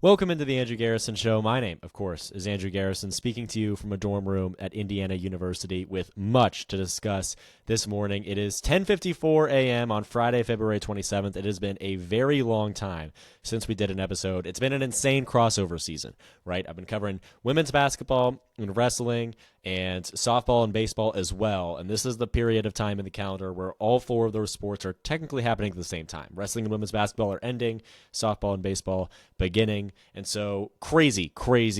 Welcome into the Andrew Garrison Show. My name, of course, is Andrew Garrison, speaking to you from a dorm room at Indiana University with much to discuss this morning. It is 10:54 a.m. on Friday, February 27th. It has been a very long time since we did an episode. It's been an insane crossover season, right? I've been covering women's basketball and wrestling and softball and baseball as well. And this is the period of time in the calendar where all four of those sports are technically happening at the same time. Wrestling and women's basketball are ending, softball and baseball beginning. And so crazy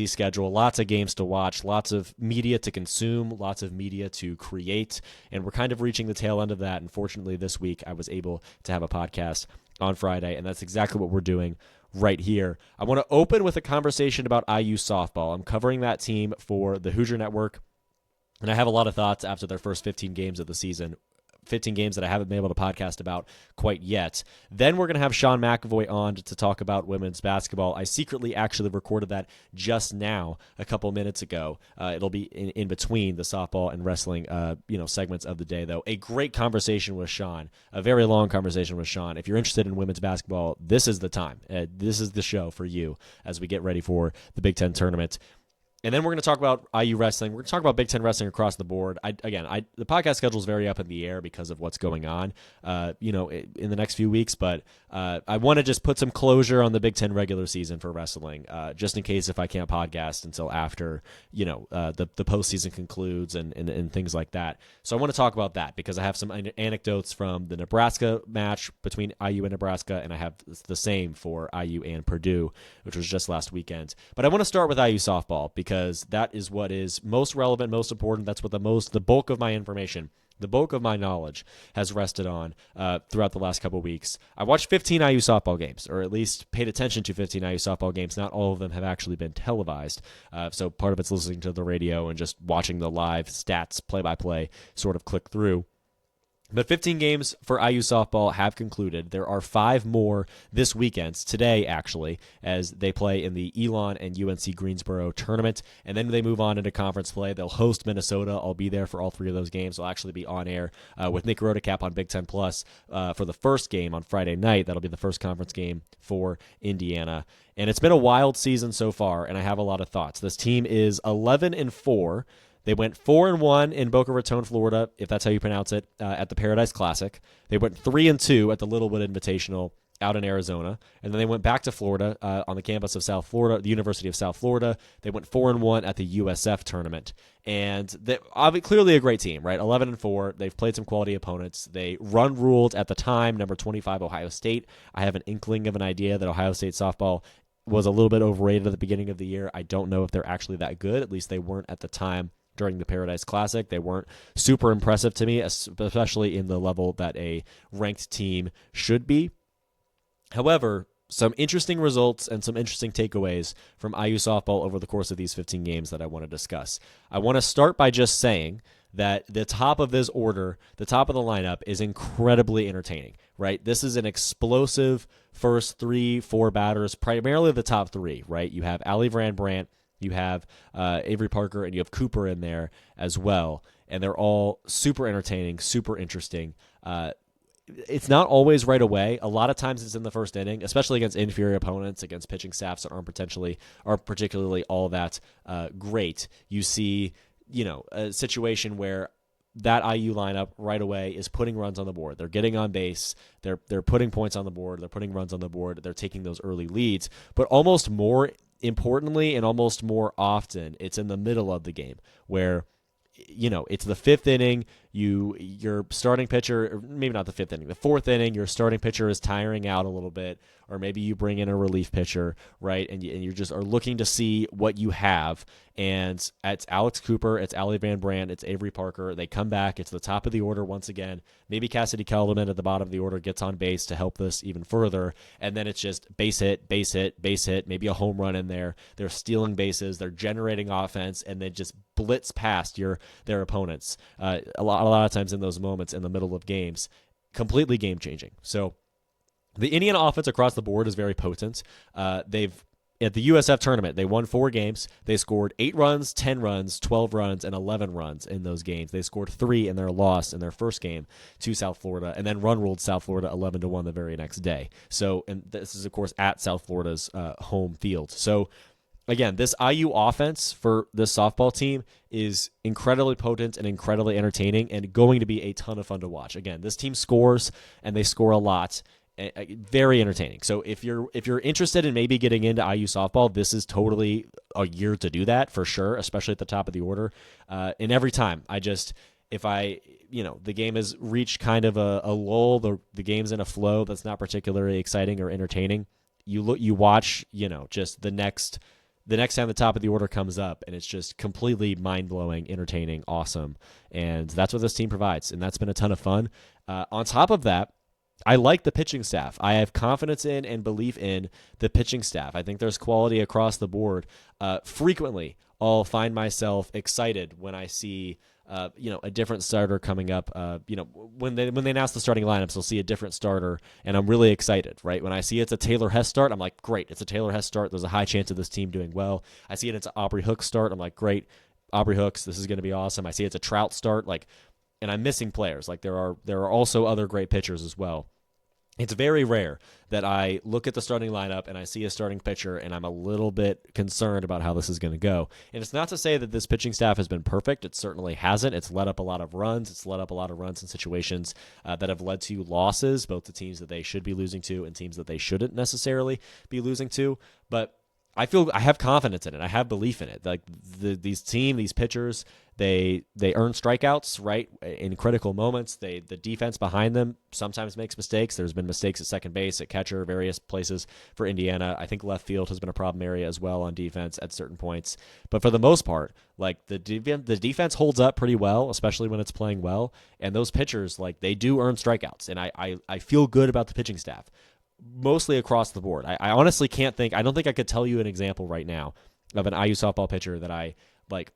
schedule, lots of games to watch, lots of media to consume, lots of media to create. And we're kind of reaching the tail end of that. And fortunately, this week I was able to have a podcast on Friday, and that's exactly what we're doing right here. I want to open with a conversation about IU softball. I'm covering that team for the Hoosier Network, and I have a lot of thoughts after their first 15 games of the season. 15 games that I haven't been able to podcast about quite yet. Then we're going to have Sean McAvoy on to talk about women's basketball. I secretly actually recorded that just now, a couple minutes ago. It'll be in between the softball and wrestling segments of the day, though. A great conversation with Sean, a very long conversation with Sean. If you're interested in women's basketball, this is the time. This is the show for you as we get ready for the Big Ten tournament. And then we're going to talk about IU wrestling. We're going to talk about Big Ten wrestling across the board. The podcast schedule is very up in the air because of what's going on, in the next few weeks. But I want to just put some closure on the Big Ten regular season for wrestling, just in case if I can't podcast until after, the postseason concludes and things like that. So I want to talk about that because I have some anecdotes from the Nebraska match between IU and Nebraska, and I have the same for IU and Purdue, which was just last weekend. But I want to start with IU softball because that is what is most relevant, most important. That's what the bulk of my information, the bulk of my knowledge has rested on throughout the last couple of weeks. I watched 15 IU softball games, or at least paid attention to 15 IU softball games. Not all of them have actually been televised. So part of it's listening to the radio and just watching the live stats, play-by-play, sort of click through. But 15 games for IU softball have concluded. There are 5 more this weekend, today actually, as they play in the Elon and UNC Greensboro tournament. And then they move on into conference play. They'll host Minnesota. I'll be there for all 3 of those games. I'll actually be on air with Nick Rodecap on Big Ten Plus for the first game on Friday night. That'll be the first conference game for Indiana. And it's been a wild season so far, and I have a lot of thoughts. This team is 11-4. They went 4-1 in Boca Raton, Florida, if that's how you pronounce it, at the Paradise Classic. They went 3-2 at the Littlewood Invitational out in Arizona, and then they went back to Florida on the campus of South Florida, the University of South Florida. They went 4-1 at the USF tournament, and they clearly a great team, right? 11-4. They've played some quality opponents. They ruled at the time number 25 Ohio State. I have an inkling of an idea that Ohio State softball was a little bit overrated at the beginning of the year. I don't know if they're actually that good. At least they weren't at the time. During the Paradise Classic, they weren't super impressive to me, especially in the level that a ranked team should be. However, some interesting results and some interesting takeaways from IU softball over the course of these 15 games that I want to discuss. I want to start by just saying that the top of this order, the top of the lineup, is incredibly entertaining, right? This is an explosive first 3-4 batters, primarily the top 3, right? You have Allie Van Brandt, you have Avery Parker, and you have Cooper in there as well. And they're all super entertaining, super interesting. It's not always right away. A lot of times it's in the first inning, especially against inferior opponents, against pitching staffs that aren't particularly all that great. You see, a situation where that IU lineup right away is putting runs on the board. They're getting on base. They're putting points on the board. They're putting runs on the board. They're taking those early leads. But almost more importantly and almost more often, it's in the middle of the game where, it's the 5th inning. Your starting pitcher, or maybe not the 5th inning, the 4th inning, your starting pitcher is tiring out a little bit, or maybe you bring in a relief pitcher, right? And you just are looking to see what you have. And it's Alex Cooper, it's Allie Van Brandt, it's Avery Parker. They come back. It's the top of the order once again. Maybe Cassidy Kelderman at the bottom of the order gets on base to help this even further. And then it's just base hit, base hit, base hit, maybe a home run in there. They're stealing bases. They're generating offense, and they just blitz past their opponents. A lot of times in those moments in the middle of games, completely game changing. So the Indiana offense across the board is very potent. They've at the USF tournament, they won 4 games. They scored 8 runs, 10 runs, 12 runs, and 11 runs in those games. They scored 3 in their loss in their first game to South Florida, and then run-ruled South Florida 11-1 the very next day. So, and this is, of course, at South Florida's home field. So, again, this IU offense for this softball team is incredibly potent and incredibly entertaining and going to be a ton of fun to watch. Again, this team scores, and they score a lot. Very entertaining. So if you're interested in maybe getting into IU softball, this is totally a year to do that for sure, especially at the top of the order. And every time the game has reached kind of a lull, the game's in a flow that's not particularly exciting or entertaining, you watch, just the next time the top of the order comes up, and it's just completely mind-blowing, entertaining, awesome. And that's what this team provides, and that's been a ton of fun. On top of that, I like the pitching staff. I have confidence in and belief in the pitching staff. I think there's quality across the board. Frequently, I'll find myself excited when I see a different starter coming up. When they announce the starting lineups, I'll see a different starter, and I'm really excited, right? When I see it's a Taylor Hess start, I'm like, great, it's a Taylor Hess start. There's a high chance of this team doing well. I see it's an Aubrey Hooks start. I'm like, great, Aubrey Hooks, this is going to be awesome. I see it's a Trout start, and I'm missing players. Like there are also other great pitchers as well. It's very rare that I look at the starting lineup and I see a starting pitcher and I'm a little bit concerned about how this is going to go. And it's not to say that this pitching staff has been perfect. It certainly hasn't. It's let up a lot of runs. It's let up a lot of runs in situations that have led to losses, both to teams that they should be losing to and teams that they shouldn't necessarily be losing to. But I have confidence in it. I have belief in it. Like these pitchers, they earn strikeouts, right, in critical moments. The defense behind them sometimes makes mistakes. There's been mistakes at second base, at catcher, various places for Indiana. I think left field has been a problem area as well on defense at certain points. But for the most part, the defense holds up pretty well, especially when it's playing well. And those pitchers, they do earn strikeouts. And I feel good about the pitching staff. Mostly across the board. I honestly can't think. I don't think I could tell you an example right now of an IU softball pitcher that I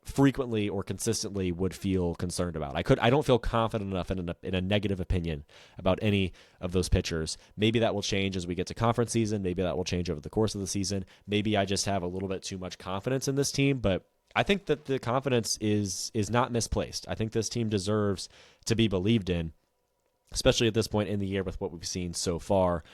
frequently or consistently would feel concerned about. I don't feel confident enough in a negative opinion about any of those pitchers. Maybe that will change as we get to conference season. Maybe that will change over the course of the season. Maybe I just have a little bit too much confidence in this team, but I think that the confidence is not misplaced. I think this team deserves to be believed in, especially at this point in the year with what we've seen so far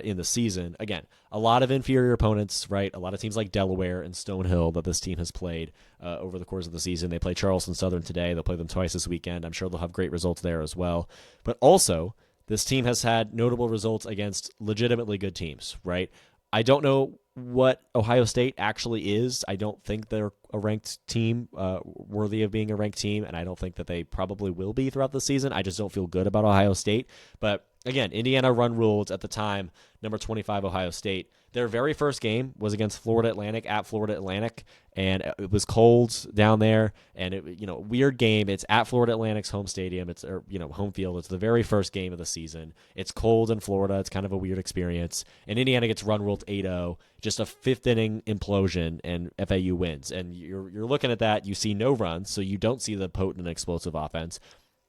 in the season. Again, a lot of inferior opponents, right? A lot of teams like Delaware and Stonehill that this team has played over the course of the season. They play Charleston Southern today. They'll play them twice this weekend. I'm sure they'll have great results there as well. But also, this team has had notable results against legitimately good teams, right? I don't know what Ohio State actually is. I don't think they're a ranked team, worthy of being a ranked team, and I don't think that they probably will be throughout the season. I just don't feel good about Ohio State. But again, Indiana run-ruled at the time, number 25 Ohio State. Their very first game was against Florida Atlantic, at Florida Atlantic, and it was cold down there, and weird game. It's at Florida Atlantic's home stadium. It's home field. It's the very first game of the season. It's cold in Florida. It's kind of a weird experience. And Indiana gets run-ruled 8-0, just a fifth-inning implosion, and FAU wins. And you're looking at that. You see no runs, so you don't see the potent and explosive offense.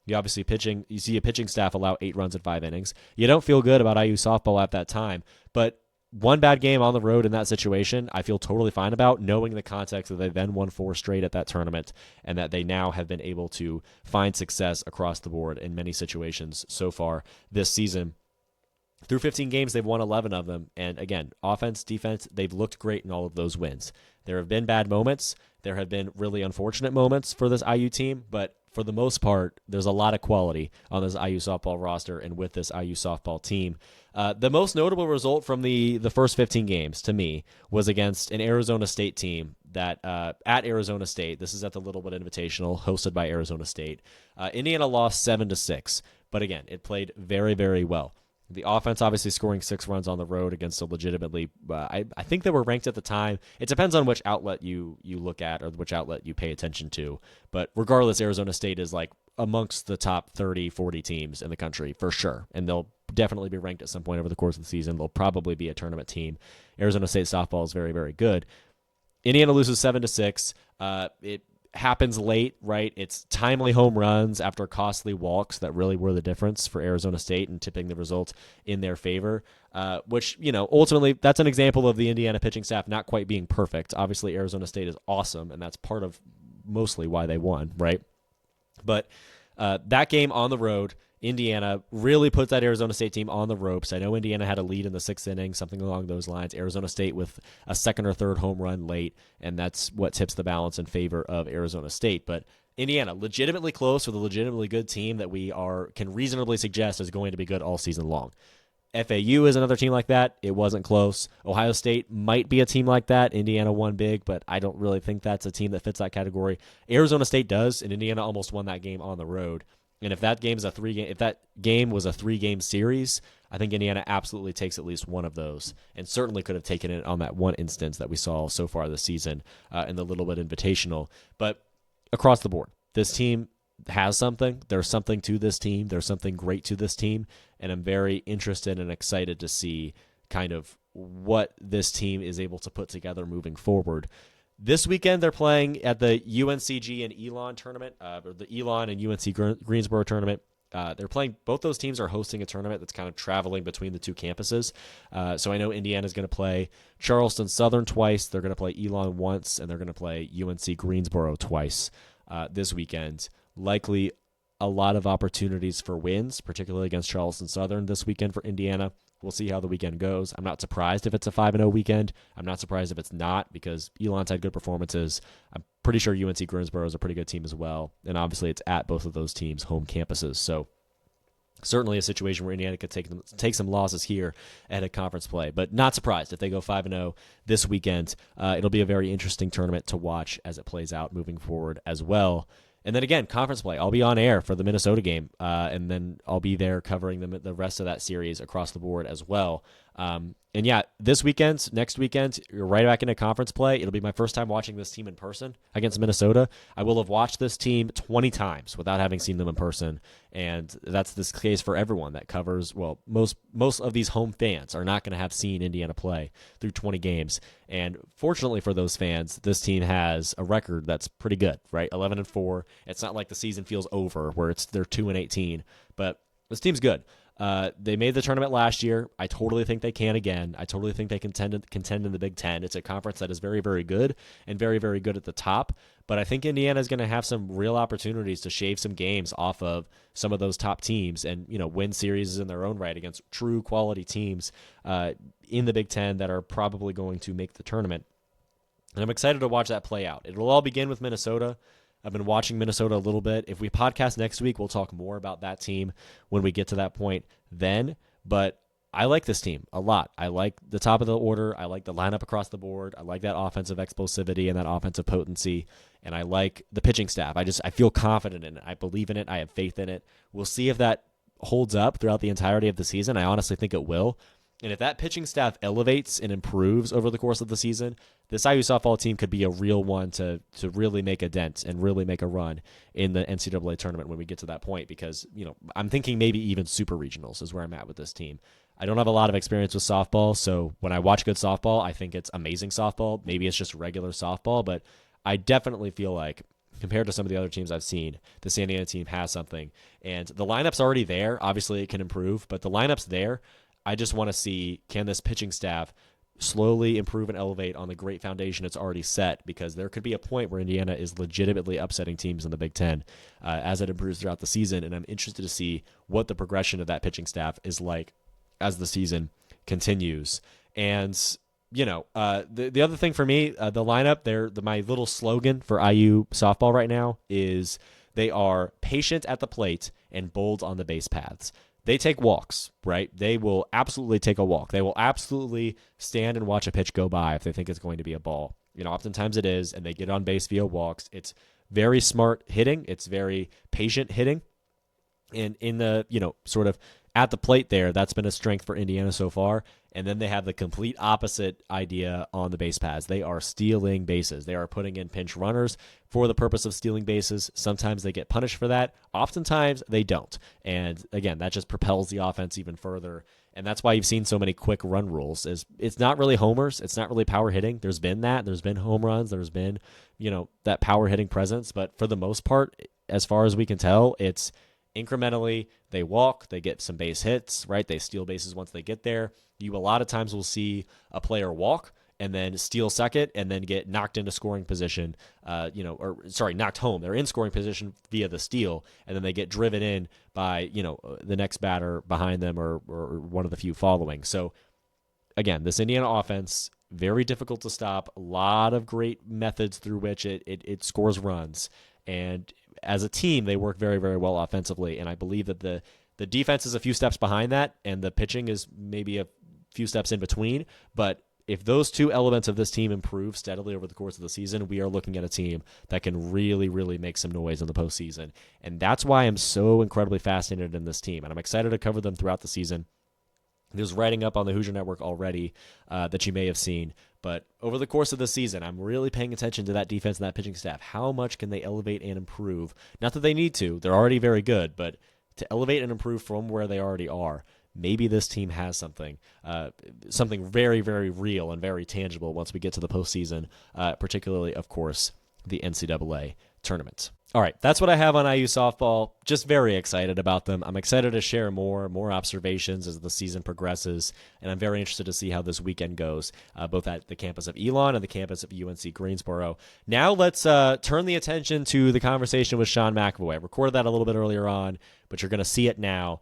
You obviously you see a pitching staff allow 8 runs in 5 innings. You don't feel good about IU softball at that time, but one bad game on the road in that situation, I feel totally fine about, knowing the context that they then won 4 straight at that tournament and that they now have been able to find success across the board in many situations so far this season. Through 15 games, they've won 11 of them. And again, offense, defense, they've looked great in all of those wins. There have been bad moments. There have been really unfortunate moments for this IU team, but for the most part, there's a lot of quality on this IU softball roster and with this IU softball team. The most notable result from the first 15 games, to me, was against an Arizona State team that at Arizona State, this is at the Littlewood Invitational, hosted by Arizona State. Indiana lost 7-6, but again, it played very, very well. The offense obviously scoring 6 runs on the road against a legitimately, I think they were ranked at the time. It depends on which outlet you look at or which outlet you pay attention to. But regardless, Arizona State is amongst the top 30, 40 teams in the country for sure. And they'll definitely be ranked at some point over the course of the season. They'll probably be a tournament team. Arizona State softball is very, very good. Indiana loses 7-6. happens late, right? It's timely home runs after costly walks that really were the difference for Arizona State and tipping the result in their favor, which, ultimately that's an example of the Indiana pitching staff not quite being perfect. Obviously, Arizona State is awesome, and that's part of mostly why they won, right? But that game on the road, Indiana really put that Arizona State team on the ropes. I know Indiana had a lead in the 6th inning, something along those lines. Arizona State with a second or third home run late, and that's what tips the balance in favor of Arizona State. But Indiana, legitimately close with a legitimately good team that we can reasonably suggest is going to be good all season long. FAU is another team like that. It wasn't close. Ohio State might be a team like that. Indiana won big, but I don't really think that's a team that fits that category. Arizona State does, and Indiana almost won that game on the road. And if that game was a 3-game series, I think Indiana absolutely takes at least one of those, and certainly could have taken it on that one instance that we saw so far this season in the Little Bit Invitational. But across the board, this team has something. There's something to this team. There's something great to this team, and I'm very interested and excited to see kind of what this team is able to put together moving forward. This weekend, they're playing at the UNCG and Elon tournament, or the Elon and UNC Greensboro tournament. They're playing, both those teams are hosting a tournament that's kind of traveling between the two campuses. So I know Indiana's going to play Charleston Southern twice. They're going to play Elon once, and they're going to play UNC Greensboro twice this weekend. Likely a lot of opportunities for wins, particularly against Charleston Southern this weekend for Indiana. We'll see how the weekend goes. I'm not surprised if it's a 5-0 weekend. I'm not surprised if it's not, because Elon's had good performances. I'm pretty sure UNC Greensboro is a pretty good team as well. And obviously it's at both of those teams' home campuses. So certainly a situation where Indiana could take some losses here at a conference play. But not surprised if they go 5-0 this weekend. It'll be a very interesting tournament to watch as it plays out moving forward as well. And then again, conference play. I'll be on air for the Minnesota game, and then I'll be there covering the rest of that series across the board as well. And yeah, this weekend, next weekend, you're right back into conference play. It'll be my first time watching this team in person against Minnesota. I will have watched this team 20 times without having seen them in person, and that's the case for everyone that covers. Well, most of these home fans are not going to have seen Indiana play through 20 games. And fortunately for those fans, this team has a record that's pretty good, right? 11-4. It's not like the season feels over where they're 2-18, but this team's good. They made the tournament last year. I totally think they can again. I totally think they contend in the Big Ten. It's a conference that is very, very good and very, very good at the top. But I think Indiana is going to have some real opportunities to shave some games off of some of those top teams and, win series in their own right against true quality teams in the Big Ten that are probably going to make the tournament. And I'm excited to watch that play out. It'll all begin with Minnesota. I've been watching Minnesota a little bit. If we podcast next week, we'll talk more about that team when we get to that point then. But I like this team a lot. I like the top of the order. I like the lineup across the board. I like that offensive explosivity and that offensive potency. And I like the pitching staff. I feel confident in it. I believe in it. I have faith in it. We'll see if that holds up throughout the entirety of the season. I honestly think it will. And if that pitching staff elevates and improves over the course of the season, this IU softball team could be a real one to really make a dent and really make a run in the NCAA tournament when we get to that point. Because, I'm thinking maybe even super regionals is where I'm at with this team. I don't have a lot of experience with softball, so when I watch good softball, I think it's amazing softball. Maybe it's just regular softball, but I definitely feel like, compared to some of the other teams I've seen, the San Diego team has something. And the lineup's already there. Obviously, it can improve, but the lineup's there. I just want to see, can this pitching staff slowly improve and elevate on the great foundation it's already set, because there could be a point where Indiana is legitimately upsetting teams in the Big Ten as it improves throughout the season, and I'm interested to see what the progression of that pitching staff is like as the season continues. And, the other thing for me, the lineup, my little slogan for IU softball right now is they are patient at the plate and bold on the base paths. They take walks, right? They will absolutely take a walk. They will absolutely stand and watch a pitch go by if they think it's going to be a ball. Oftentimes it is, and they get on base via walks. It's very smart hitting. It's very patient hitting. And in the, sort of at the plate there, that's been a strength for Indiana so far. And then they have the complete opposite idea on the base paths. They are stealing bases. They are putting in pinch runners for the purpose of stealing bases. Sometimes they get punished for that. Oftentimes they don't. And again, that just propels the offense even further. And that's why you've seen so many quick run rules. It's not really homers. It's not really power hitting. There's been that. There's been home runs. There's been, that power hitting presence. But for the most part, as far as we can tell, it's incrementally they walk, they get some base hits, right? They steal bases once they get there. You a lot of times will see a player walk and then steal second and then get knocked into scoring position, knocked home. They're in scoring position via the steal, and then they get driven in by, the next batter behind them or one of the few following. So, again, this Indiana offense, very difficult to stop. A lot of great methods through which it scores runs. And as a team, they work very, very well offensively. And I believe that the defense is a few steps behind that, and the pitching is maybe a few steps in between. But if those two elements of this team improve steadily over the course of the season, we are looking at a team that can really, really make some noise in the postseason. And that's why I'm so incredibly fascinated in this team. And I'm excited to cover them throughout the season. There's writing up on the Hoosier Network already that you may have seen. But over the course of the season, I'm really paying attention to that defense and that pitching staff. How much can they elevate and improve? Not that they need to. They're already very good. But to elevate and improve from where they already are, maybe this team has something very, very real and very tangible once we get to the postseason, particularly, of course, the NCAA tournament. All right, that's what I have on IU softball. Just very excited about them. I'm excited to share more observations as the season progresses, and I'm very interested to see how this weekend goes, both at the campus of Elon and the campus of UNC Greensboro. Now let's turn the attention to the conversation with Sean McAvoy. I recorded that a little bit earlier on, but you're going to see it now.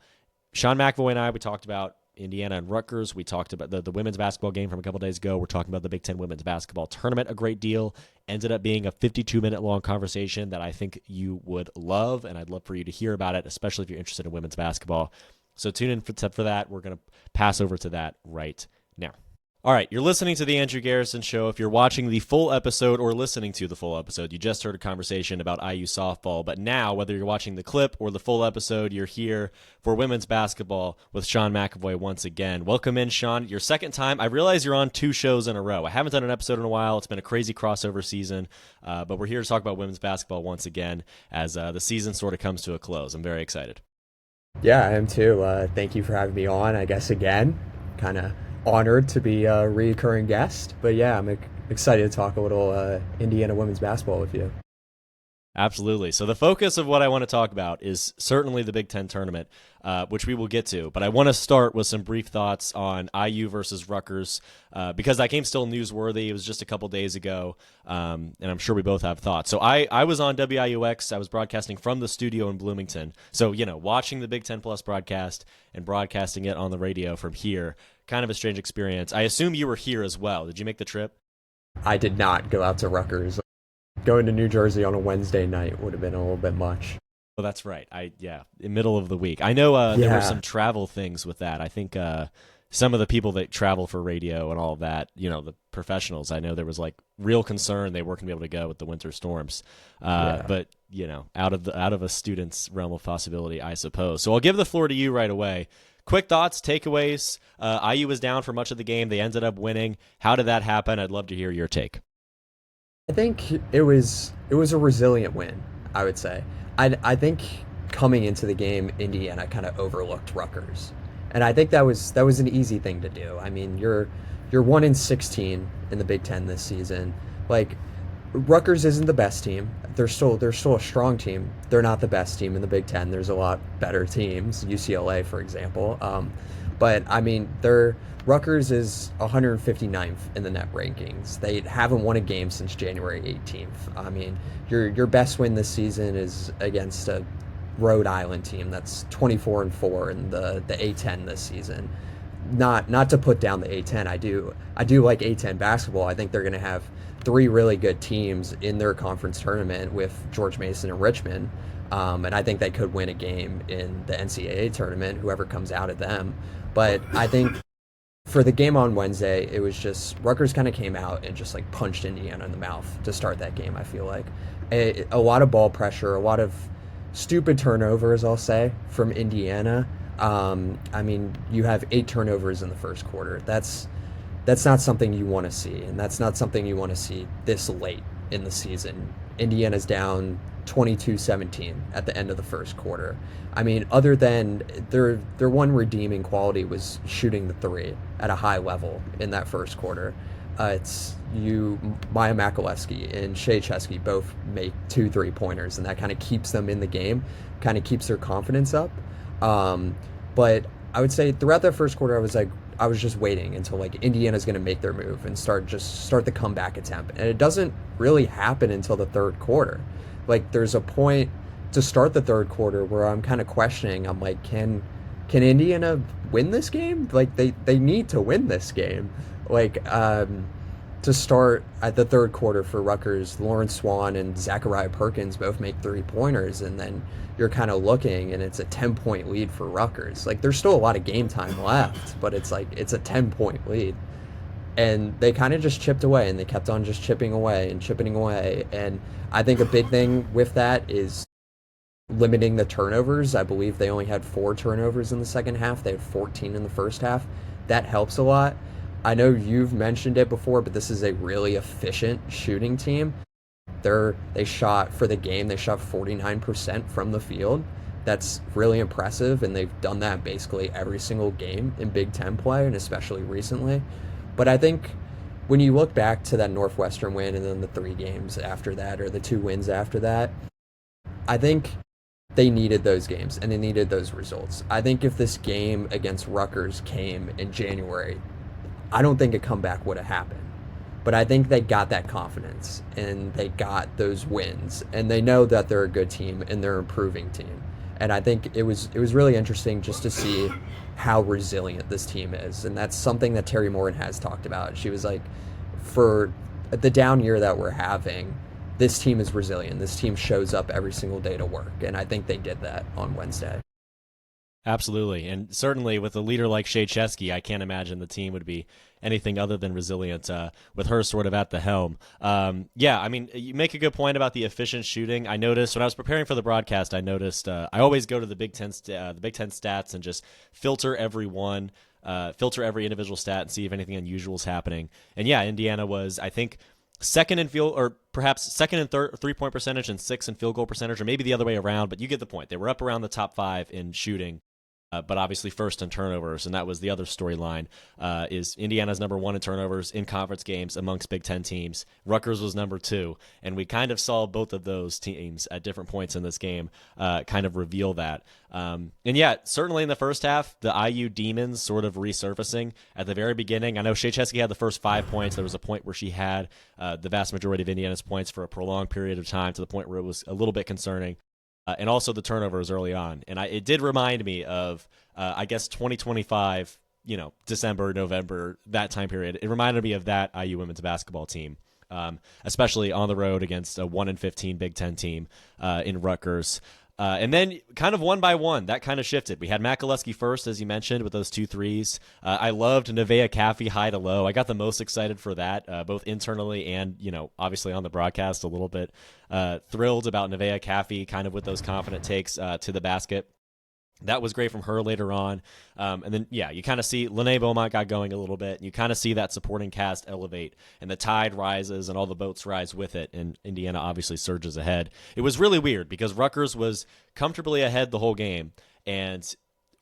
Sean McAvoy and I, we talked about Indiana and Rutgers. We talked about the women's basketball game from a couple days ago. We're talking about the Big Ten women's basketball tournament a great deal. Ended up being a 52-minute long conversation that I think you would love, and I'd love for you to hear about it, especially if you're interested in women's basketball. So tune in for that. We're going to pass over to that right now. All right, you're listening to The Andrew Garrison Show. If you're watching the full episode or listening to the full episode, you just heard a conversation about IU softball. But now, whether you're watching the clip or the full episode, you're here for women's basketball with Sean McAvoy once again. Welcome in, Sean. Your second time. I realize you're on 2 shows in a row. I haven't done an episode in a while. It's been a crazy crossover season. But we're here to talk about women's basketball once again as the season sort of comes to a close. I'm very excited. Yeah, I am too. Thank you for having me on, I guess, again. Kind of honored to be a recurring guest, but yeah, I'm excited to talk a little Indiana women's basketball with you. Absolutely. So the focus of what I want to talk about is certainly the Big Ten tournament, which we will get to. But I want to start with some brief thoughts on IU versus Rutgers, because that game's still newsworthy. It was just a couple days ago, and I'm sure we both have thoughts. So I was on WIUX. I was broadcasting from the studio in Bloomington. So, watching the Big Ten Plus broadcast and broadcasting it on the radio from here, kind of a strange experience. I assume you were here as well. Did you make the trip? I did not go out to Rutgers. Going to New Jersey on a Wednesday night would have been a little bit much. Well, that's right. In middle of the week. I know there were some travel things with that. I think some of the people that travel for radio and all of that, the professionals, I know there was like real concern they weren't going to be able to go with the winter storms. But, out of a student's realm of possibility, I suppose. So I'll give the floor to you right away. Quick thoughts, takeaways. IU was down for much of the game. They ended up winning. How did that happen? I'd love to hear your take. I think it was a resilient win, I would say. I think coming into the game, Indiana kind of overlooked Rutgers, and I think that was an easy thing to do. I mean, you're 1-16 in the Big Ten this season. Like, Rutgers isn't the best team. They're still a strong team. They're not the best team in the Big Ten. There's a lot better teams, UCLA, for example. But I mean, Rutgers is 159th in the net rankings. They haven't won a game since January 18th. I mean, your best win this season is against a Rhode Island team that's 24-4 in the A10 this season. Not to put down the A10. I do like A10 basketball. I think they're going to have 3 really good teams in their conference tournament with George Mason and Richmond. And I think they could win a game in the NCAA tournament, whoever comes out of them. But I think for the game on Wednesday, it was just Rutgers kind of came out and just like punched Indiana in the mouth to start that game, I feel like. A lot of ball pressure, a lot of stupid turnovers, I'll say, from Indiana. I mean, you have 8 turnovers in the first quarter. That's not something you want to see, and that's not something you want to see this late in the season Indiana's down 22-17 at the end of the first quarter. I mean, other than their one redeeming quality was shooting the three at a high level in that first quarter. It's Maya Makalewski and Shea Chesky both make 2 3-pointers, and that kind of keeps them in the game, kind of keeps their confidence up. But I would say throughout that first quarter, I was just waiting until like Indiana's going to make their move and start the comeback attempt, and it doesn't really happen until the third quarter. Like there's a point to start the third quarter where I'm kind of questioning. I'm like, can Indiana win this game? Like they need to win this game. Like to start at the third quarter for Rutgers, Lawrence Swan and Zachariah Perkins both make 3-pointers, and then you're kind of looking and it's a 10-point lead for Rutgers. Like there's still a lot of game time left, but it's like it's a 10-point lead. And they kind of just chipped away, and they kept on just chipping away and chipping away. And I think a big thing with that is limiting the turnovers. I believe they only had 4 turnovers in the second half. They had 14 in the first half. That helps a lot. I know you've mentioned it before, but this is a really efficient shooting team. They shot for the game, they shot 49% from the field. That's really impressive, and they've done that basically every single game in Big Ten play, and especially recently. But I think when you look back to that Northwestern win and then the 3 games after that, or the 2 wins after that, I think they needed those games and they needed those results. I think if this game against Rutgers came in January, I don't think a comeback would have happened. But I think they got that confidence and they got those wins, and they know that they're a good team and they're an improving team. And I think it was really interesting just to see how resilient this team is. And that's something that Terry Morin has talked about. She was like, for the down year that we're having, this team is resilient. This team shows up every single day to work. And I think they did that on Wednesday. Absolutely. And certainly with a leader like Shea Chesky, I can't imagine the team would be anything other than resilient with her sort of at the helm. Yeah, I mean, you make a good point about the efficient shooting. I noticed when I was preparing for the broadcast, I noticed I always go to the Big Ten stats and just filter every one, filter every individual stat and see if anything unusual is happening. And yeah, Indiana was, I think, second in field, or perhaps second in 3-point percentage and 6th in field goal percentage, or maybe the other way around, but you get the point. They were up around the top 5 in shooting. But obviously first in turnovers, and that was the other storyline, is Indiana's number 1 in turnovers in conference games amongst Big Ten teams. Rutgers was number 2, and we kind of saw both of those teams at different points in this game kind of reveal that. And yeah, certainly in the first half, the IU Demons sort of resurfacing at the very beginning. I know Shea Chesky had the first 5 points. There was a point where she had the vast majority of Indiana's points for a prolonged period of time, to the point where it was a little bit concerning. And also the turnovers early on. And it did remind me of, I guess, 2025, December, November, that time period. It reminded me of that IU women's basketball team, especially on the road against a 1-15 Big Ten team in Rutgers. And then kind of one by one, that kind of shifted. We had Makalewski first, as you mentioned, with those 2 threes. I loved Nevaeh Caffey high to low. I got the most excited for that, both internally and, obviously on the broadcast a little bit. Thrilled about Nevaeh Caffey kind of with those confident takes to the basket. That was great from her later on. And then, yeah, you kind of see Lene Beaumont got going a little bit. And you kind of see that supporting cast elevate, and the tide rises and all the boats rise with it. And Indiana obviously surges ahead. It was really weird because Rutgers was comfortably ahead the whole game. And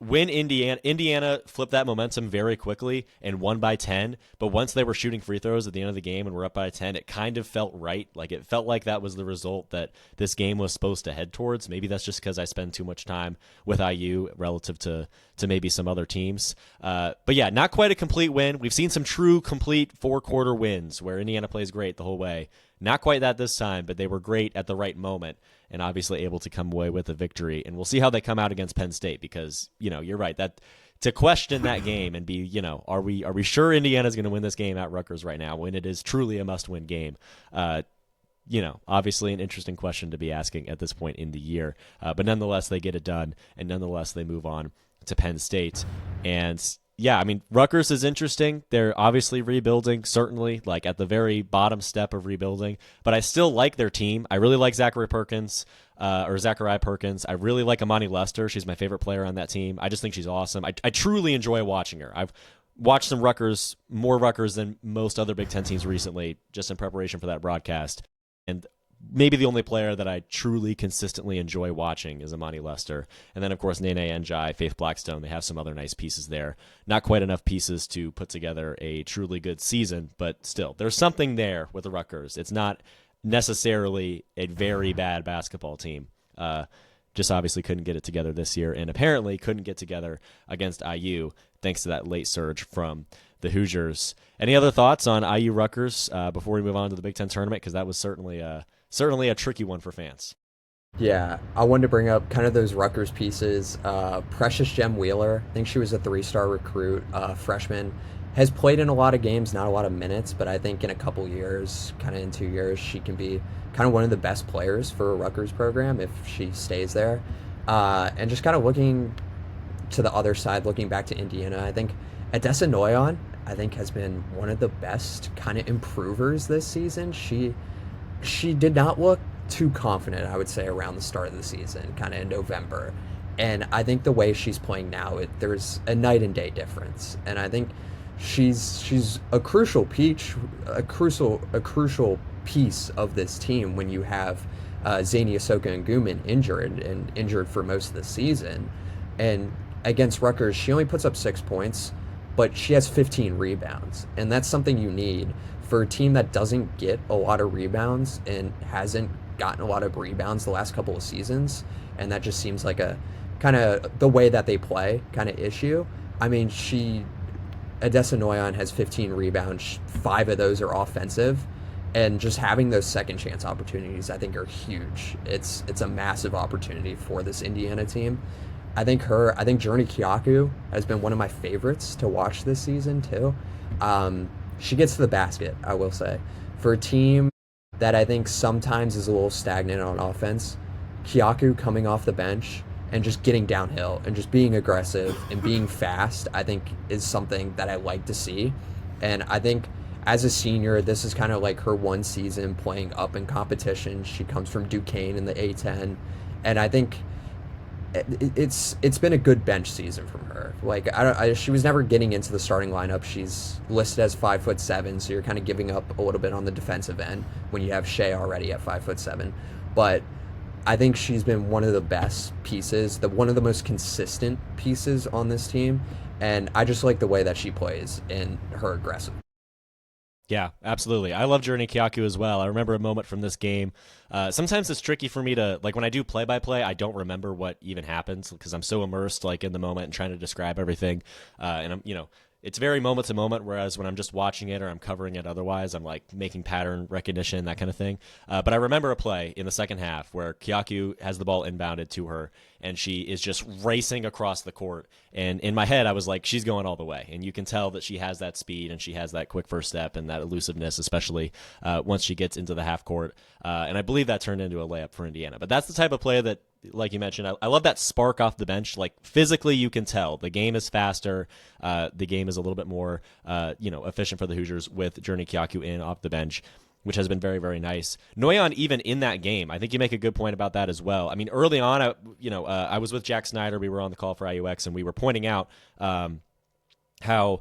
when Indiana flipped that momentum very quickly and won by 10, but once they were shooting free throws at the end of the game and were up by 10, it kind of felt right. Like it felt like that was the result that this game was supposed to head towards. Maybe that's just because I spend too much time with IU relative to maybe some other teams. But yeah, not quite a complete win. We've seen some true complete 4-quarter wins where Indiana plays great the whole way. Not quite that this time, but they were great at the right moment and obviously able to come away with a victory. And we'll see how they come out against Penn State because, you're right. That to question that game and be, are we sure Indiana's going to win this game at Rutgers right now when it is truly a must-win game? Obviously an interesting question to be asking at this point in the year. But nonetheless, they get it done, and nonetheless, they move on to Penn State. And yeah, I mean, Rutgers is interesting. They're obviously rebuilding, certainly, like at the very bottom step of rebuilding. But I still like their team. I really like Zachariah Perkins. I really like Amani Lester. She's my favorite player on that team. I just think she's awesome. I truly enjoy watching her. I've watched some Rutgers, more Rutgers than most other Big Ten teams recently, just in preparation for that broadcast. And maybe the only player that I truly consistently enjoy watching is Amani Lester. And then, of course, Nene Njai, Faith Blackstone. They have some other nice pieces there. Not quite enough pieces to put together a truly good season, but still, there's something there with the Rutgers. It's not necessarily a very bad basketball team. Just obviously couldn't get it together this year, and apparently couldn't get together against IU thanks to that late surge from the Hoosiers. Any other thoughts on IU Rutgers before we move on to the Big Ten tournament? Because that was certainly a tricky one for fans. Yeah, I wanted to bring up kind of those Rutgers pieces. Precious Gem Wheeler, I think she was a 3-star recruit, freshman, has played in a lot of games, not a lot of minutes, but I think in a couple years, kind of in 2 years, she can be kind of one of the best players for a Rutgers program if she stays there. And just kind of looking to the other side, looking back to Indiana, I think Adessa Noyan, I think, has been one of the best kind of improvers this season. She did not look too confident, I would say, around the start of the season, kind of in November. And I think the way she's playing now, there's a night and day difference. And I think she's a crucial piece of this team when you have Zania Soka Nguyen injured for most of the season. And against Rutgers, she only puts up 6 points, but she has 15 rebounds. And that's something you need for a team that doesn't get a lot of rebounds and hasn't gotten a lot of rebounds the last couple of seasons. And that just seems like a kind of the way that they play kind of issue. I mean, Adessa Noyan has 15 rebounds. 5 of those are offensive. And just having those second chance opportunities, I think, are huge. It's a massive opportunity for this Indiana team. I think Journey Kyaku has been one of my favorites to watch this season too. She gets to the basket, I will say. For a team that I think sometimes is a little stagnant on offense, Kyaku coming off the bench and just getting downhill and just being aggressive and being fast, I think, is something that I like to see. And I think as a senior, this is kind of like her one season playing up in competition. She comes from Duquesne in the A10, and I think it's been a good bench season from her. Like, she was never getting into the starting lineup. She's listed as 5'7", so you're kind of giving up a little bit on the defensive end when you have Shea already at 5'7". But I think she's been one of the best pieces, one of the most consistent pieces on this team, and I just like the way that she plays and her aggressive. Yeah, absolutely. I love Journey Kyaku as well. I remember a moment from this game. Sometimes it's tricky for me to, like, when I do play-by-play, I don't remember what even happens because I'm so immersed, like, in the moment and trying to describe everything. And I'm, it's very moment to moment, whereas when I'm just watching it or I'm covering it otherwise, I'm like making pattern recognition, that kind of thing. But I remember a play in the second half where Kyaku has the ball inbounded to her and she is just racing across the court. And in my head, I was like, she's going all the way. And you can tell that she has that speed and she has that quick first step and that elusiveness, especially once she gets into the half court. And I believe that turned into a layup for Indiana. But that's the type of play that, like you mentioned, I love that spark off the bench. Like, physically, you can tell the game is faster. The game is a little bit more, efficient for the Hoosiers with Journey Kyaku in off the bench, which has been very, very nice. Noyan, even in that game, I think you make a good point about that as well. I mean, early on, I was with Jack Snyder. We were on the call for IUX, and we were pointing out how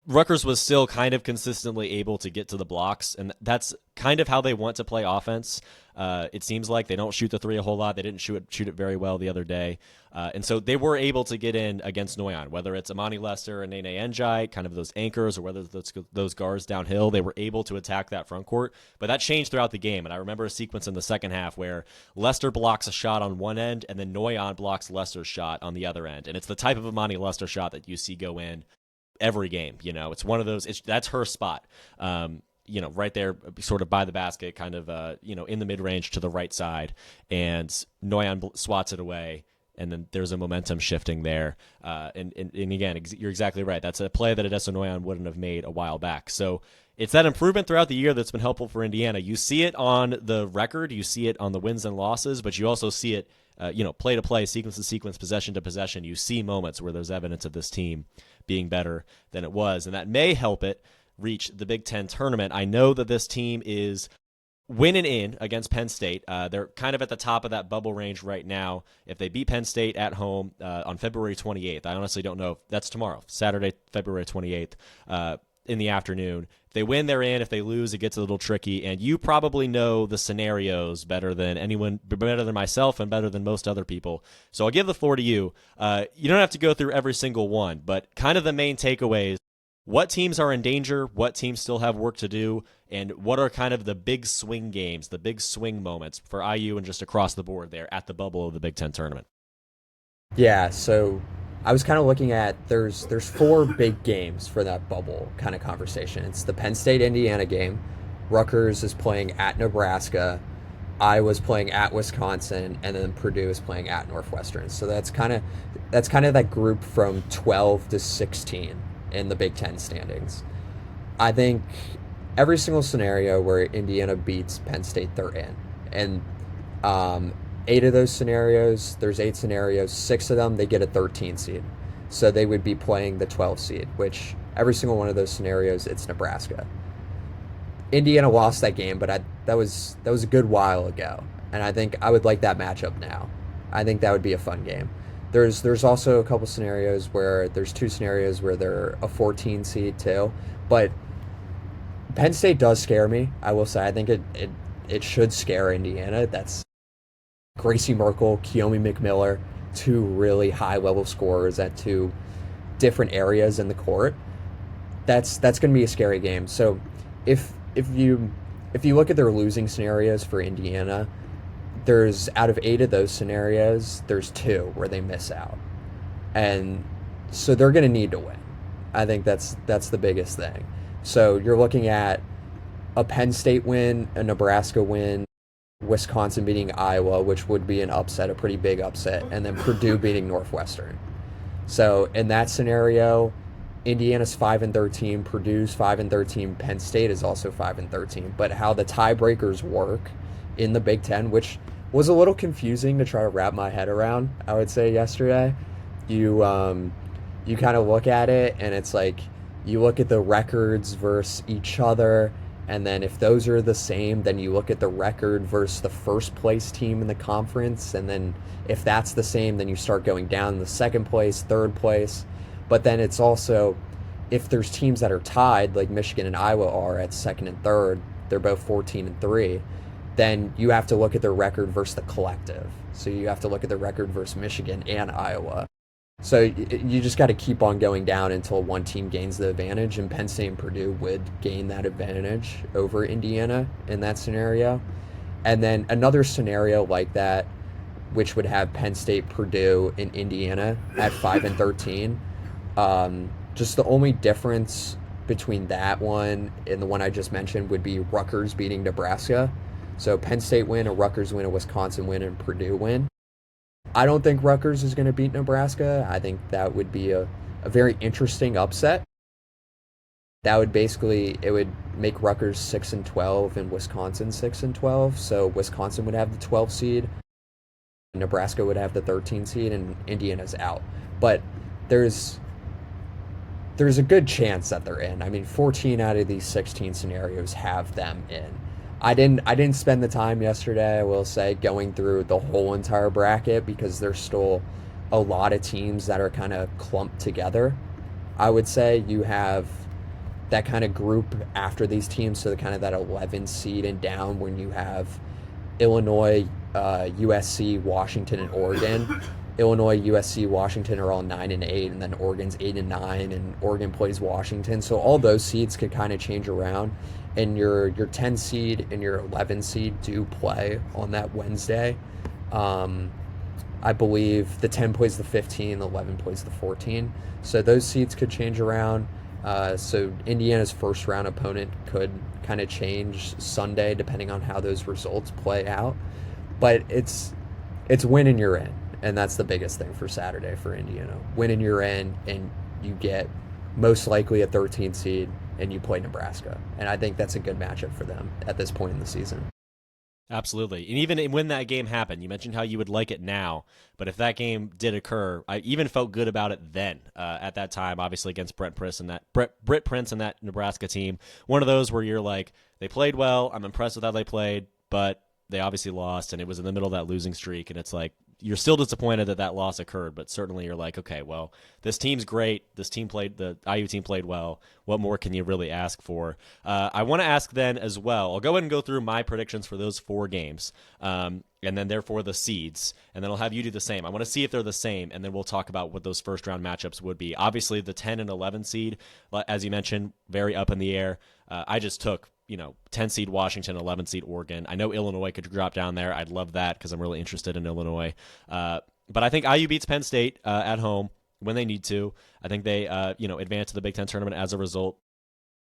Rutgers was still kind of consistently able to get to the blocks, and that's kind of how they want to play offense. It seems like they don't shoot the three a whole lot. They didn't shoot it very well the other day. And so they were able to get in against Noyan, whether it's Amani Lester and Nene Njai, kind of those anchors, or whether those guards downhill. They were able to attack that front court. But that changed throughout the game. And I remember a sequence in the second half where Lester blocks a shot on one end, and then Noyan blocks Lester's shot on the other end. And it's the type of Amani Lester shot that you see go in every game. It's one of those. That's her spot. Right there, sort of by the basket, kind of, in the mid-range to the right side, and Noyan swats it away, and then there's a momentum shifting there. And again, you're exactly right. That's a play that Adessa Noyan wouldn't have made a while back. So it's that improvement throughout the year that's been helpful for Indiana. You see it on the record, you see it on the wins and losses, but you also see it, play to play, sequence to sequence, possession to possession. You see moments where there's evidence of this team being better than it was, and that may help it reach the Big Ten tournament. I know that this team is winning in against Penn State. They're kind of at the top of that bubble range right now. If they beat Penn State at home on February 28th, I honestly don't know if that's tomorrow, Saturday, February 28th. in the afternoon. If they win, they're in. If they lose, it gets a little tricky. And you probably know the scenarios better than anyone, better than myself, and better than most other people. So I'll give the floor to you. You don't have to go through every single one, but kind of the main takeaways. What teams are in danger? What teams still have work to do? And what are kind of the big swing games, the big swing moments for IU and just across the board there at the bubble of the Big Ten tournament? Yeah, so I was kind of looking at there's 4 big games for that bubble kind of conversation. It's the Penn State-Indiana game. Rutgers is playing at Nebraska. Iowa's playing at Wisconsin, and then Purdue is playing at Northwestern. So that's kind of that group from 12 to 16 in the Big Ten standings. I think every single scenario where Indiana beats Penn State, they're in. And 8 of those scenarios, there's 8 scenarios, 6 of them, they get a 13 seed. So they would be playing the 12 seed, which every single one of those scenarios, it's Nebraska. Indiana lost that game, but that was a good while ago. And I think I would like that matchup now. I think that would be a fun game. There's also a couple scenarios where there's 2 scenarios where they're a 14 seed too. But Penn State does scare me, I will say. I think it should scare Indiana. That's Gracie Merkel, Kiyomi McMillan, 2 really high-level scorers at 2 different areas in the court. That's going to be a scary game. So if you look at their losing scenarios for Indiana, there's out of 8 of those scenarios, there's 2 where they miss out. And so they're going to need to win. I think that's the biggest thing. So you're looking at a Penn State win, a Nebraska win, Wisconsin beating Iowa, which would be an upset, a pretty big upset, and then Purdue beating Northwestern. So in that scenario, Indiana's 5-13, Purdue's 5-13, Penn State is also 5-13. But how the tiebreakers work in the Big Ten, which was a little confusing to try to wrap my head around, I would say yesterday. You kind of look at it, and it's like you look at the records versus each other, and then if those are the same, then you look at the record versus the first place team in the conference, and then if that's the same, then you start going down the second place, third place. But then it's also, if there's teams that are tied, like Michigan and Iowa are at second and third, they're both 14-3, then you have to look at their record versus the collective. So you have to look at the record versus Michigan and Iowa. So you just got to keep on going down until one team gains the advantage, and Penn State and Purdue would gain that advantage over Indiana in that scenario. And then another scenario like that, which would have Penn State, Purdue, and Indiana at 5-13. Just the only difference between that one and the one I just mentioned would be Rutgers beating Nebraska. So Penn State win, a Rutgers win, a Wisconsin win, and Purdue win. I don't think Rutgers is going to beat Nebraska. I think that would be a very interesting upset. That would it would make Rutgers 6-12 and Wisconsin 6-12. So Wisconsin would have the 12 seed, Nebraska would have the 13 seed, and Indiana's out. But there's a good chance that they're in. I mean, 14 out of these 16 scenarios have them in. I didn't spend the time yesterday, I will say, going through the whole entire bracket because there's still a lot of teams that are kind of clumped together. I would say you have that kind of group after these teams, so kind of that 11 seed and down, when you have Illinois, USC, Washington, and Oregon. Illinois, USC, Washington are all 9-8, and then Oregon's 8-9, and Oregon plays Washington. So all those seeds could kind of change around, and your 10 seed and your 11 seed do play on that Wednesday. I believe the 10 plays the 15, the 11 plays the 14. So those seeds could change around. So Indiana's first round opponent could kind of change Sunday depending on how those results play out. But it's win and you're in. And that's the biggest thing for Saturday for Indiana. Win and you're in, and you get most likely a 13 seed, and you play Nebraska. And I think that's a good matchup for them at this point in the season. Absolutely. And even when that game happened, you mentioned how you would like it now, but if that game did occur, I even felt good about it then at that time, obviously against Britt Prince and that Nebraska team. One of those where you're like, they played well, I'm impressed with how they played, but they obviously lost, and it was in the middle of that losing streak, and it's like you're still disappointed that loss occurred, but certainly you're like, okay, well, this team's great. The IU team played well. What more can you really ask for? I want to ask then as well. I'll go ahead and go through my predictions for those 4 games, and then therefore the seeds, and then I'll have you do the same. I want to see if they're the same, and then we'll talk about what those first round matchups would be. Obviously, the 10 and 11 seed, as you mentioned, very up in the air. I just took 10 seed Washington, 11 seed Oregon. I know Illinois could drop down there. I'd love that because I'm really interested in Illinois. But I think IU beats Penn State at home when they need to. I think they advance to the Big Ten tournament as a result.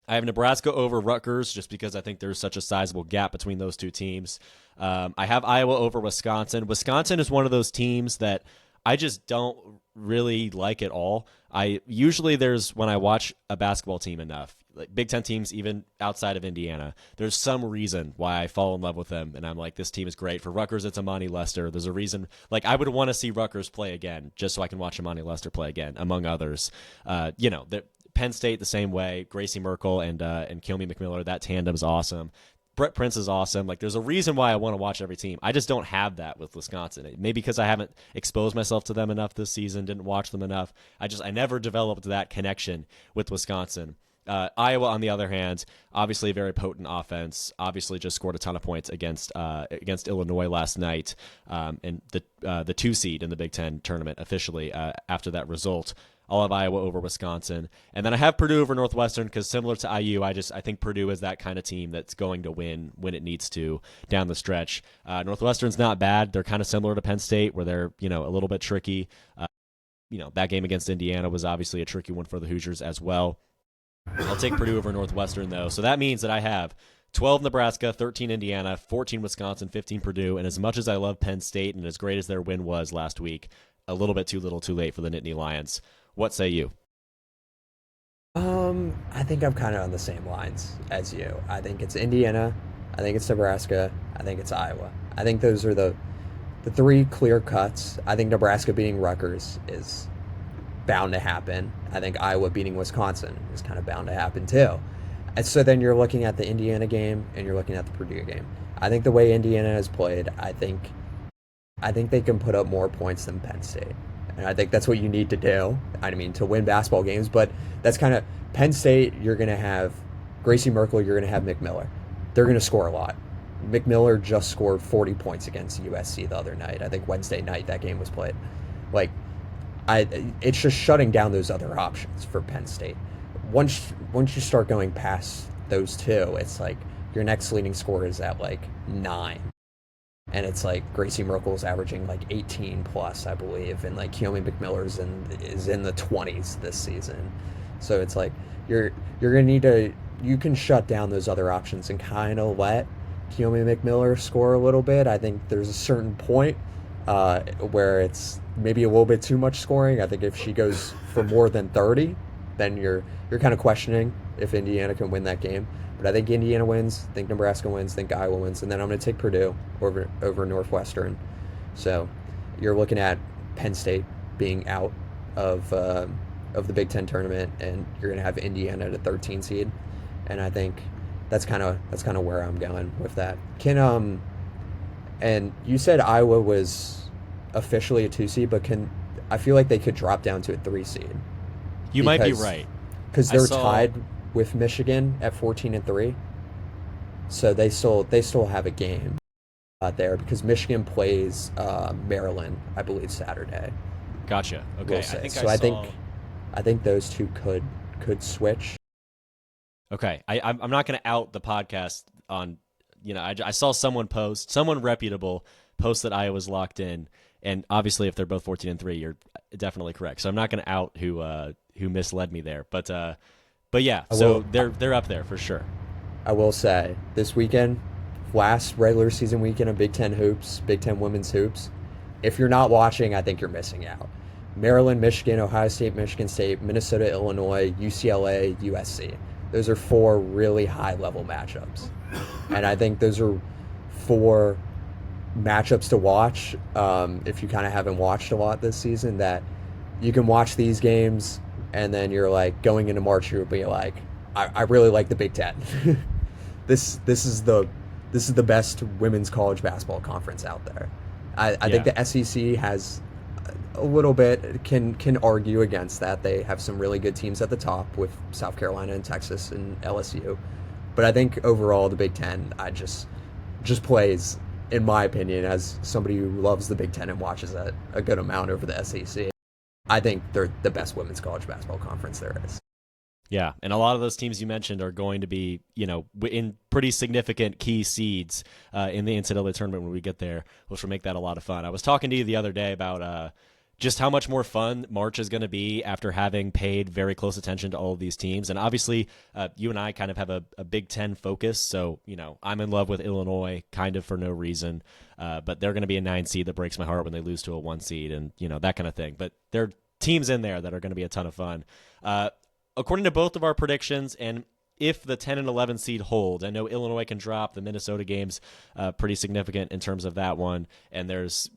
I have Nebraska over Rutgers just because I think there's such a sizable gap between those two teams. I have Iowa over Wisconsin. Wisconsin is one of those teams that I just don't really like at all. When I watch a basketball team enough, like Big Ten teams, even outside of Indiana, there's some reason why I fall in love with them, and I'm like, this team is great. For Rutgers, it's Amani Lester. There's a reason. Like, I would want to see Rutgers play again just so I can watch Amani Lester play again, among others. Penn State the same way. Gracie Merkel and Kiyomi McMillan, that tandem is awesome. Brett Prince is awesome. Like, there's a reason why I want to watch every team. I just don't have that with Wisconsin. Maybe because I haven't exposed myself to them enough this season, didn't watch them enough. I never developed that connection with Wisconsin. Iowa, on the other hand, obviously a very potent offense. Obviously, just scored a ton of points against Illinois last night, and the 2 seed in the Big Ten tournament officially after that result. I'll have Iowa over Wisconsin, and then I have Purdue over Northwestern because similar to IU, I think Purdue is that kind of team that's going to win when it needs to down the stretch. Northwestern's not bad. They're kind of similar to Penn State, where they're a little bit tricky. That game against Indiana was obviously a tricky one for the Hoosiers as well. I'll take Purdue over Northwestern, though. So that means that I have 12 Nebraska, 13 Indiana, 14 Wisconsin, 15 Purdue. And as much as I love Penn State and as great as their win was last week, a little bit too little too late for the Nittany Lions. What say you? I think I'm kind of on the same lines as you. I think it's Indiana. I think it's Nebraska. I think it's Iowa. I think those are the 3 clear cuts. I think Nebraska beating Rutgers is bound to happen. I think Iowa beating Wisconsin is kind of bound to happen too. And so then you're looking at the Indiana game and you're looking at the Purdue game. I think the way Indiana has played, I think they can put up more points than Penn State. And I think that's what you need to do. I mean, to win basketball games, but that's kind of Penn State. You're going to have Gracie Merkel. You're going to have McMillan. They're going to score a lot. McMillan just scored 40 points against USC the other night. I think Wednesday night that game was played. It's just shutting down those other options for Penn State. Once you start going past those 2, it's like your next leading scorer is at 9. And it's like Gracie Merkel's averaging 18 plus, I believe, and Kiyomi McMillan is in the 20s this season. So it's like you're gonna need to, you can shut down those other options and kind of let Kiyomi McMillan score a little bit. I think there's a certain point where it's maybe a little bit too much scoring. I think if she goes for more than 30, then you're kind of questioning if Indiana can win that game. But I think Indiana wins, I think Nebraska wins, I think Iowa wins, and then I'm going to take Purdue over Northwestern. So you're looking at Penn State being out of the Big Ten tournament, and you're going to have Indiana at a 13 seed, and I think that's kind of where I'm going with that. And you said Iowa was officially a 2 seed, but I feel like they could drop down to a 3 seed. You might be right because they're tied with Michigan at 14-3, so they still have a game there because Michigan plays Maryland, I believe, Saturday. Gotcha. Okay, I think those 2 could switch. Okay, I'm not going to out the podcast on. I saw someone reputable post that Iowa's locked in, and obviously if they're both 14-3, you're definitely correct. So I'm not going to out who misled me there, but yeah, so they're up there for sure. I will say this weekend, last regular season weekend of Big Ten hoops, Big Ten women's hoops. If you're not watching, I think you're missing out. Maryland, Michigan, Ohio State, Michigan State, Minnesota, Illinois, UCLA, USC. Those are 4 really high-level matchups. And I think those are 4 matchups to watch if you kind of haven't watched a lot this season, that you can watch these games and then you're going into March, you'll be I really like the Big Ten. This is the this is the best women's college basketball conference out there. I think Yeah. the SEC has a little bit can argue against that. They have some really good teams at the top with South Carolina and Texas and LSU, but I think overall the Big Ten just plays, in my opinion, as somebody who loves the Big Ten and watches it a good amount over the SEC. I think they're the best women's college basketball conference there is. Yeah, and a lot of those teams you mentioned are going to be, in pretty significant key seeds in the NCAA tournament when we get there, which will make that a lot of fun. I was talking to you the other day about just how much more fun March is going to be after having paid very close attention to all of these teams. And obviously, you and I kind of have a Big Ten focus, so I'm in love with Illinois kind of for no reason, but they're going to be a 9 seed that breaks my heart when they lose to a 1 seed and that kind of thing. But there are teams in there that are going to be a ton of fun. According to both of our predictions, and if the 10 and 11 seed hold, I know Illinois can drop. The Minnesota game's pretty significant in terms of that one, and there's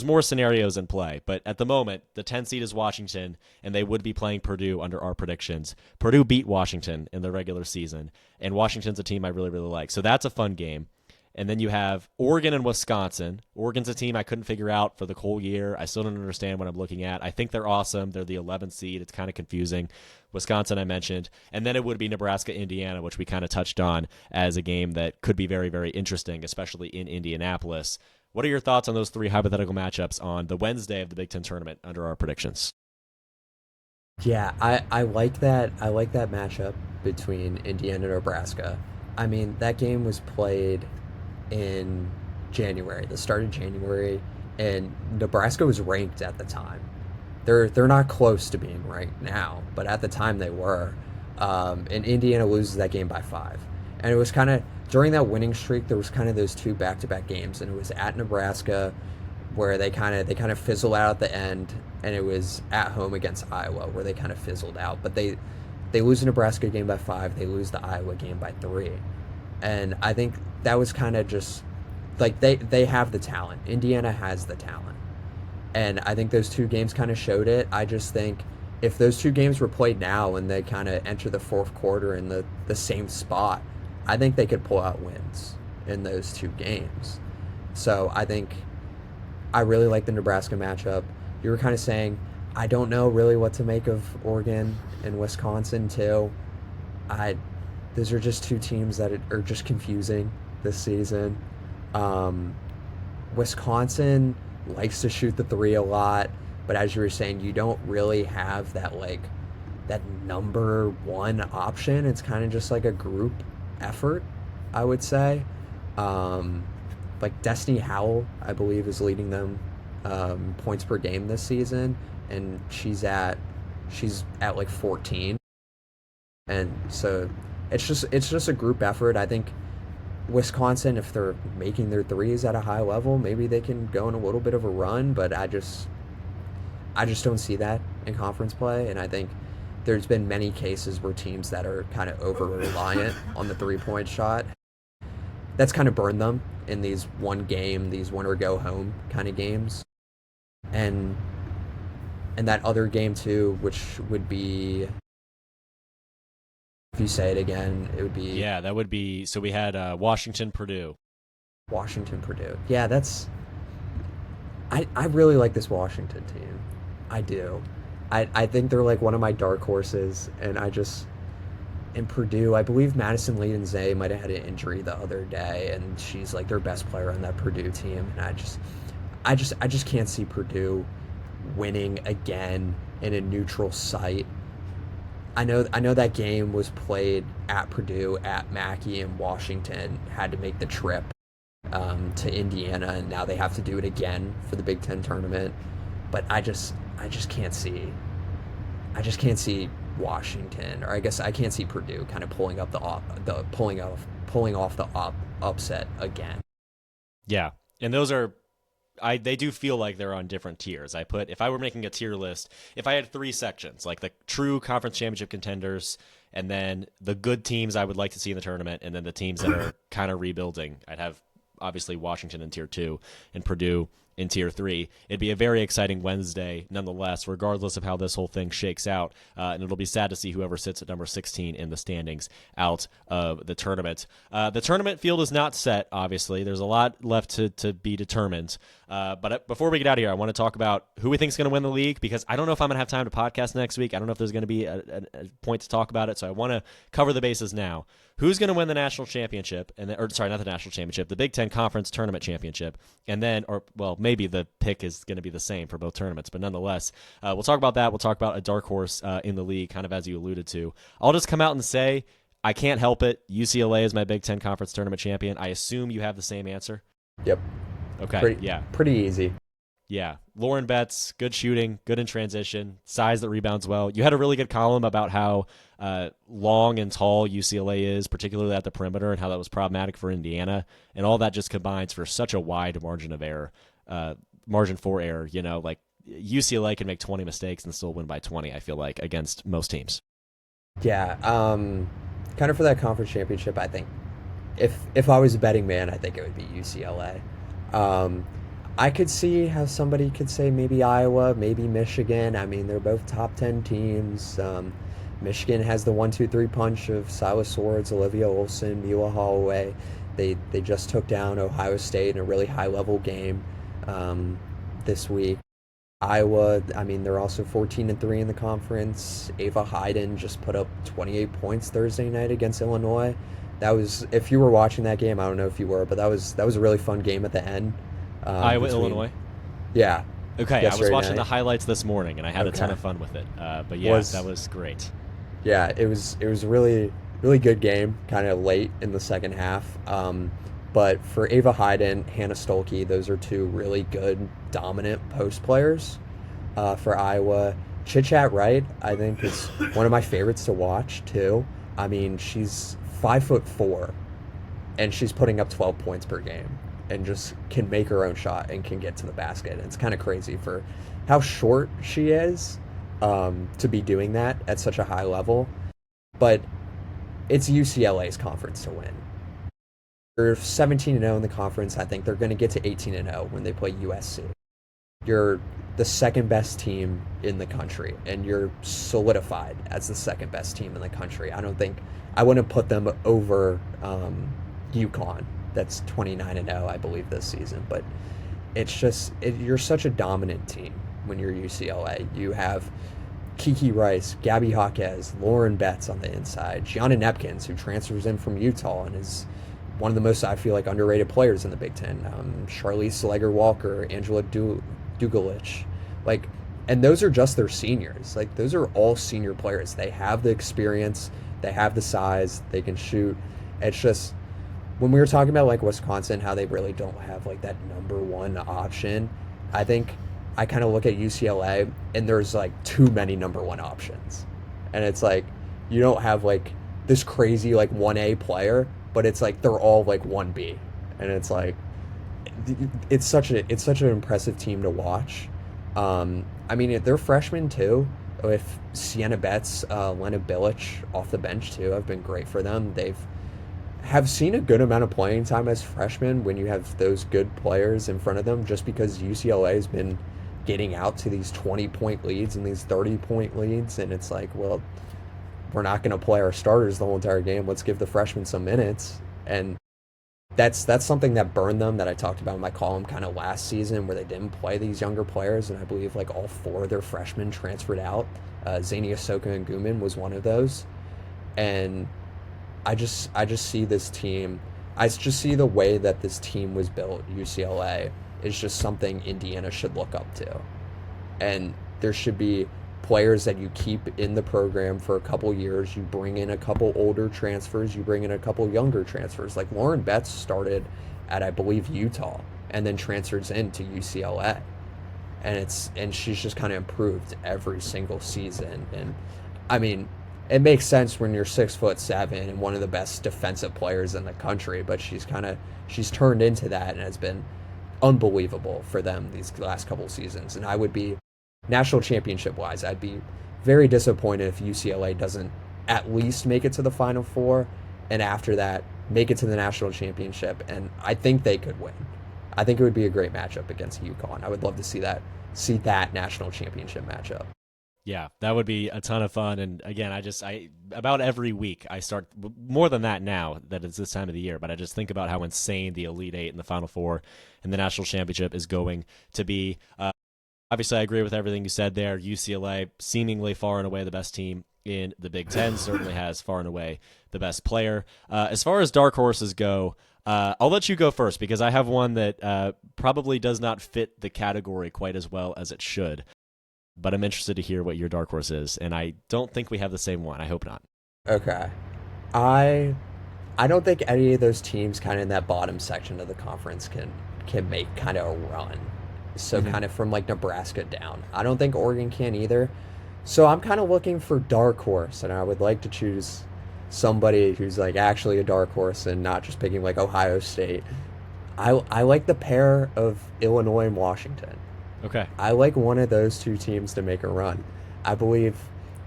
more scenarios in play. But at the moment, the 10 seed is Washington, and they would be playing Purdue under our predictions. Purdue beat Washington in the regular season, and Washington's a team I really, really like. So that's a fun game. And then you have Oregon and Wisconsin. Oregon's a team I couldn't figure out for the whole year. I still don't understand what I'm looking at. I think they're awesome. They're the 11th seed. It's kind of confusing. Wisconsin I mentioned. And then it would be Nebraska-Indiana, which we kind of touched on as a game that could be very, very interesting, especially in Indianapolis. What are your thoughts on those three hypothetical matchups on the Wednesday of the Big Ten tournament under our predictions? Yeah, I like that. I like that matchup between Indiana and Nebraska. I mean, that game was played in January, the start of January, and Nebraska was ranked at the time. They're not close to being ranked now, but at the time they were. And Indiana loses that game by 5. And it was kind of during that winning streak. There was kind of those two back-to-back games, and it was at Nebraska where they kind of fizzled out at the end, and it was at home against Iowa where they kind of fizzled out. But they lose the Nebraska game by 5. They lose the Iowa game by 3. And I think that was kind of just like they have the talent. Indiana has the talent. And I think those two games kind of showed it. I just think if those two games were played now and they kind of enter the fourth quarter in the same spot, I think they could pull out wins in those two games. So I think I really like the Nebraska matchup. You were kind of saying, I don't know really what to make of Oregon and Wisconsin too. Those are just two teams that are just confusing this season. Wisconsin likes to shoot the three a lot, but as you were saying, you don't really have that number one option. It's kind of just like a group effort, I would say. Like Destiny Howell, I believe, is leading them points per game this season, and she's at like 14, and so it's just a group effort. I think Wisconsin, if they're making their threes at a high level, maybe they can go on a little bit of a run, but I just don't see that in conference play. And I think there's been many cases where teams that are kind of over reliant on the 3-point shot, that's kind of burned them in these these win or go home kind of games. And that other game too, which would be, if you say it again, it would be... Yeah, that would be... So we had Washington-Purdue. Washington-Purdue. Yeah, that's... I really like this Washington team. I do. I think they're like one of my dark horses, and in Purdue, I believe Madison Leigh might have had an injury the other day, and she's like their best player on that Purdue team, and I just can't see Purdue winning again in a neutral site. I know that game was played at Purdue, at Mackey, and Washington had to make the trip to Indiana, and now they have to do it again for the Big Ten tournament. But I just can't see Washington, or I guess I can't see Purdue kind of pulling off the upset again. Yeah, and those are... they do feel like they're on different tiers. If I were making a tier list, if I had 3 sections, like the true conference championship contenders, and then the good teams I would like to see in the tournament, and then the teams that are kind of rebuilding, I'd have obviously Washington in tier 2 and Purdue in Tier 3. It'd be a very exciting Wednesday, nonetheless, regardless of how this whole thing shakes out. And it'll be sad to see whoever sits at number 16 in the standings out of the tournament. The tournament field is not set, obviously. There's a lot left to be determined. But before we get out of here, I want to talk about who we think is going to win the league, because I don't know if I'm going to have time to podcast next week. I don't know if there's going to be a point to talk about it, so I want to cover the bases now. Who's going to win the national championship, not the national championship, the Big Ten Conference Tournament Championship, and then, maybe the pick is going to be the same for both tournaments, but nonetheless, we'll talk about that. We'll talk about a dark horse in the league, kind of as you alluded to. I'll just come out and say, I can't help it. UCLA is my Big Ten Conference Tournament champion. I assume you have the same answer? Yep. Okay, Pretty easy. Yeah, Lauren Betts, good shooting, good in transition, size that rebounds well. You had a really good column about how long and tall UCLA is, particularly at the perimeter, and how that was problematic for Indiana. And all that just combines for such a wide margin of error, margin for error. Like UCLA can make 20 mistakes and still win by 20, I feel like, against most teams. Yeah, kind of for that conference championship, I think if I was a betting man, I think it would be UCLA. I could see how somebody could say maybe Iowa, maybe Michigan. I mean, they're both top 10 teams. Michigan has the 1-2-3 punch of Silas Swords, Olivia Olson, Mila Holloway. They just took down Ohio State in a really high-level game this week. Iowa, I mean, they're also 14-3 in the conference. Ava Hayden just put up 28 points Thursday night against Illinois. That was, if you were watching that game, I don't know if you were, but that was a really fun game at the end. Illinois? Yeah. Okay, I was watching the highlights this morning, and I had a ton of fun with it. But yeah, that was great. Yeah, it was a really, really good game, kind of late in the second half. But for Ava Hayden, Hannah Stolke, those are two really good, dominant post players. For Iowa, Chit-Chat Wright, I think, is one of my favorites to watch, too. I mean, she's 5'4", and she's putting up 12 points per game, and just can make her own shot and can get to the basket. And it's kind of crazy for how short she is to be doing that at such a high level. But it's UCLA's conference to win. They're 17-0 in the conference. I think they're going to get to 18-0 when they play USC. You're the second best team in the country, and you're solidified as the second best team in the country. I wouldn't put them over UConn. That's 29-0, I believe, this season. But it's just, you're such a dominant team when you're UCLA. You have Kiki Rice, Gabby Jaquez, Lauren Betts on the inside, Gianna Nepkins, who transfers in from Utah and is one of the most, I feel like, underrated players in the Big Ten. Charlize Slager-Walker, Angela Dugalich. And those are just their seniors. Those are all senior players. They have the experience. They have the size. They can shoot. It's just, when we were talking about Wisconsin, how they really don't have that number one option, I think I kind of look at UCLA and there's too many number one options. And it's you don't have this crazy 1A player, but it's they're all 1B. And it's such an impressive team to watch. I mean, they're freshmen too. With Sienna Betts, Lena Bilic off the bench too, have been great for them. Have seen a good amount of playing time as freshmen when you have those good players in front of them, just because UCLA has been getting out to these 20-point leads and these 30-point leads, and it's well, we're not going to play our starters the whole entire game. Let's give the freshmen some minutes. And that's something that burned them, that I talked about in my column kind of last season, where they didn't play these younger players, and I believe all four of their freshmen transferred out. Zania Soka and Guman was one of those. And I just see this team, I just see the way that this team was built, UCLA, is just something Indiana should look up to. And there should be players that you keep in the program for a couple years. You bring in a couple older transfers, you bring in a couple younger transfers. Lauren Betts started at, I believe, Utah, and then transfers into UCLA. And she's just kind of improved every single season. And I mean, it makes sense when you're 6'7" and one of the best defensive players in the country, but she's turned into that and has been unbelievable for them these last couple seasons. And I would be, national championship wise, I'd be very disappointed if UCLA doesn't at least make it to the Final Four, and after that make it to the national championship. And I think they could win. I think it would be a great matchup against UConn. I would love to see that national championship matchup. Yeah, that would be a ton of fun. And again, I about every week I start more than that now that it's this time of the year, but I just think about how insane the Elite Eight and the Final Four and the national championship is going to be. Obviously, I agree with everything you said there. UCLA, seemingly far and away the best team in the Big Ten, certainly has far and away the best player. As far as dark horses go, I'll let you go first because I have one that probably does not fit the category quite as well as it should. But I'm interested to hear what your dark horse is, and I don't think we have the same one. I hope not. Okay. I don't think any of those teams kind of in that bottom section of the conference can make kind of a run. So kind of from like Nebraska down. I don't think Oregon can either. So I'm kind of looking for dark horse, and I would like to choose somebody who's like actually a dark horse and not just picking like Ohio State. I like the pair of Illinois and Washington. Okay. I like one of those two teams to make a run. I believe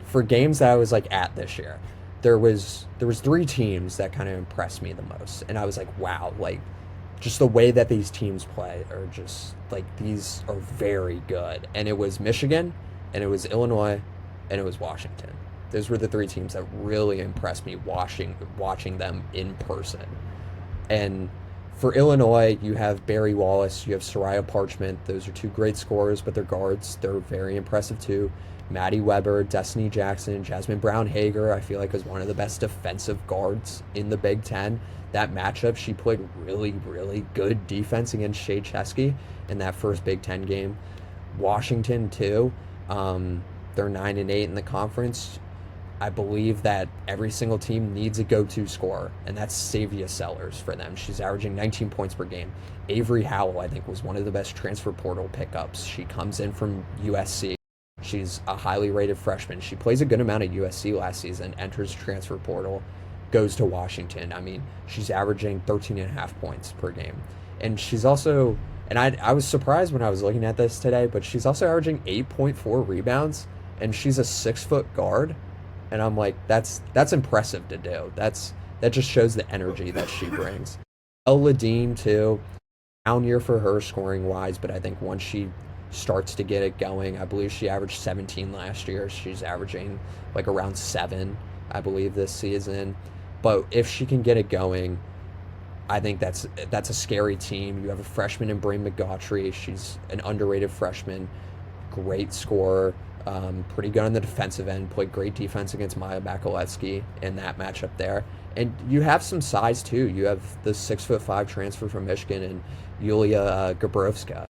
for games that I was like at this year, there was three teams that kind of impressed me the most, and I was like, wow, like just the way that these teams play are just like these are very good. And it was Michigan, and it was Illinois, and it was Washington. Those were the three teams that really impressed me watching them in person. And for Illinois, you have Barry Wallace, you have Soraya Parchment. Those are two great scorers, but their guards, they're very impressive too. Maddie Weber, Destiny Jackson, Jasmine Brown-Hager, I feel like is one of the best defensive guards in the Big Ten. That matchup, she played really, really good defense against Shea Chesky in that first Big Ten game. Washington too. They're 9-8 in the conference. I believe that every single team needs a go-to scorer, and that's Savia Sellers for them. She's averaging 19 points per game. Avery Howell, I think, was one of the best transfer portal pickups. She comes in from USC. She's a highly rated freshman. She plays a good amount at USC last season, enters transfer portal, goes to Washington. I mean, she's averaging 13.5 points per game. And she's also, and I was surprised when I was looking at this today, but she's also averaging 8.4 rebounds, and she's a 6-foot guard. And I'm like, that's impressive to do. That just shows the energy that she brings. Ella Dean too, down year for her scoring wise, but I think once she starts to get it going, I believe she averaged 17 last year. She's averaging like around 7, I believe, this season. But if she can get it going, I think that's a scary team. You have a freshman in Breen McGautry. She's an underrated freshman, great scorer. Pretty good on the defensive end, played great defense against Maya Bakaletsky in that matchup there. And you have some size too. You have the 6'5" transfer from Michigan and Yulia Gabrovska,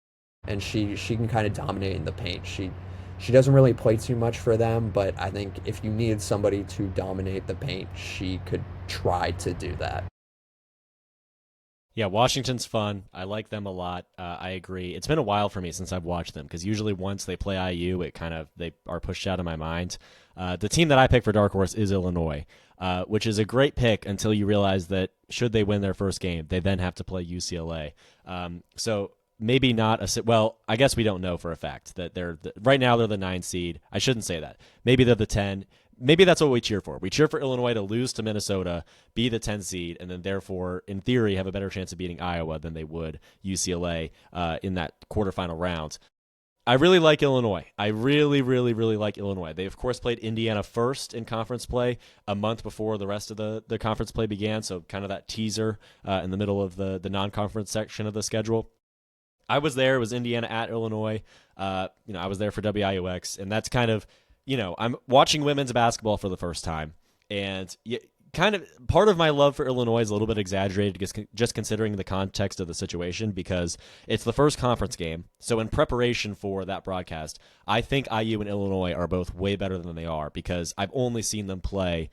and she can kind of dominate in the paint. She doesn't really play too much for them, but I think if you needed somebody to dominate the paint, she could try to do that. Yeah, Washington's fun. I like them a lot. I agree. It's been a while for me since I've watched them because usually once they play IU, they are pushed out of my mind. The team that I pick for dark horse is Illinois, which is a great pick until you realize that should they win their first game, they then have to play UCLA. So maybe not well, I guess we don't know for a fact that right now they're the 9 seed. I shouldn't say that. Maybe they're the 10. Maybe that's what we cheer for. We cheer for Illinois to lose to Minnesota, be the 10 seed, and then therefore, in theory, have a better chance of beating Iowa than they would UCLA in that quarterfinal round. I really like Illinois. I really, really, really like Illinois. They, of course, played Indiana first in conference play a month before the rest of the conference play began, so kind of that teaser in the middle of the non-conference section of the schedule. I was there. It was Indiana at Illinois. I was there for WIUX, and that's kind of, I'm watching women's basketball for the first time, and kind of part of my love for Illinois is a little bit exaggerated just considering the context of the situation because it's the first conference game. So in preparation for that broadcast, I think IU and Illinois are both way better than they are because I've only seen them play,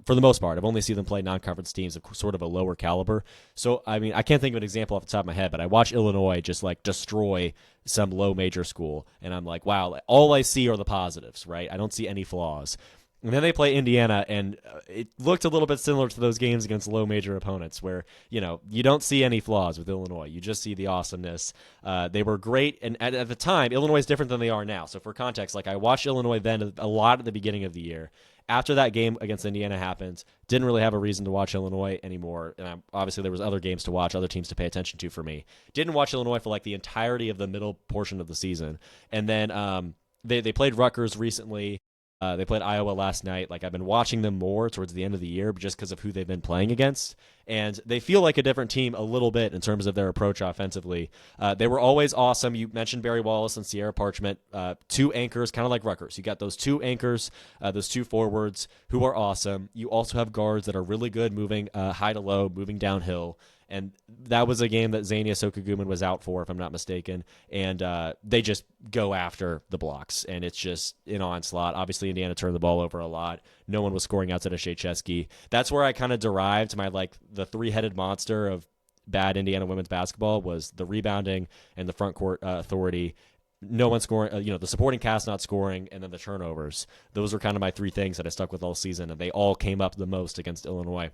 for the most part, I've only seen them play non-conference teams of sort of a lower caliber. So, I mean, I can't think of an example off the top of my head, but I watch Illinois just like destroy some low major school, and I'm like, wow, all I see are the positives, right? I don't see any flaws. And then they play Indiana, and it looked a little bit similar to those games against low major opponents where, you don't see any flaws with Illinois. You just see the awesomeness. They were great, and at the time, Illinois is different than they are now. So for context, like I watched Illinois then a lot at the beginning of the year, after that game against Indiana happened, didn't really have a reason to watch Illinois anymore. And obviously there was other games to watch, other teams to pay attention to for me. Didn't watch Illinois for like the entirety of the middle portion of the season. And then they played Rutgers recently. They played Iowa last night. Like, I've been watching them more towards the end of the year just because of who they've been playing against. And they feel like a different team a little bit in terms of their approach offensively. They were always awesome. You mentioned Barry Wallace and Sierra Parchment, two anchors, kind of like Rutgers. You got those two anchors, those two forwards who are awesome. You also have guards that are really good moving high to low, moving downhill. And that was a game that Xania Sokaguman was out for, if I'm not mistaken. And they just go after the blocks, and it's just an onslaught. Obviously, Indiana turned the ball over a lot. No one was scoring outside of Krzyzewski. That's where I kind of derived my, like, the three-headed monster of bad Indiana women's basketball was the rebounding and the front court authority. No one scoring, the supporting cast not scoring, and then the turnovers. Those were kind of my three things that I stuck with all season, and they all came up the most against Illinois.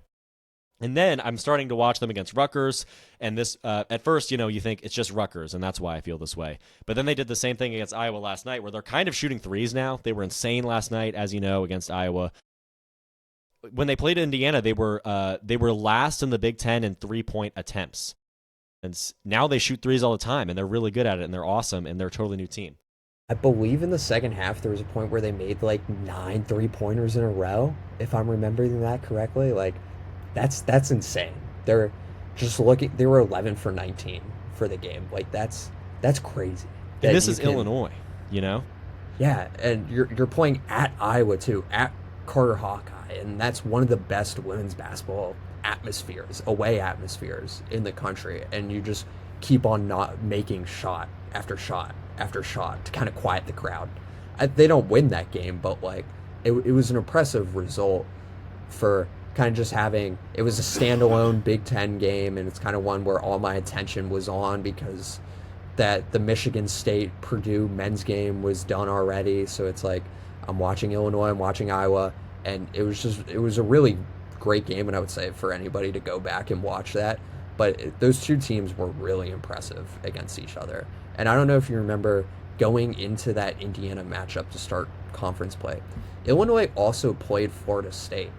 And then I'm starting to watch them against Rutgers, and this at first, you think it's just Rutgers, and that's why I feel this way. But then they did the same thing against Iowa last night, where they're kind of shooting threes now. They were insane last night, as you know, against Iowa. When they played Indiana, they were last in the Big Ten in three-point attempts. And now they shoot threes all the time, and they're really good at it, and they're awesome, and they're a totally new team. I believe in the second half there was a point where they made like 9 3-pointers in a row, if I'm remembering that correctly. Like, that's insane. They're just looking. They were 11 for 19 for the game. Like, that's crazy. And this is Illinois, Yeah, and you're playing at Iowa too, at Carter Hawkeye, and that's one of the best women's basketball atmospheres, away atmospheres in the country. And you just keep on not making shot after shot after shot to kind of quiet the crowd. They don't win that game, but like it was an impressive result for kind of just having, it was a standalone Big Ten game, and it's kind of one where all my attention was on because that the Michigan State Purdue men's game was done already. So it's like I'm watching Illinois, I'm watching Iowa, and it was a really great game, and I would say for anybody to go back and watch that. But those two teams were really impressive against each other. And I don't know if you remember going into that Indiana matchup to start conference play, Illinois also played Florida State.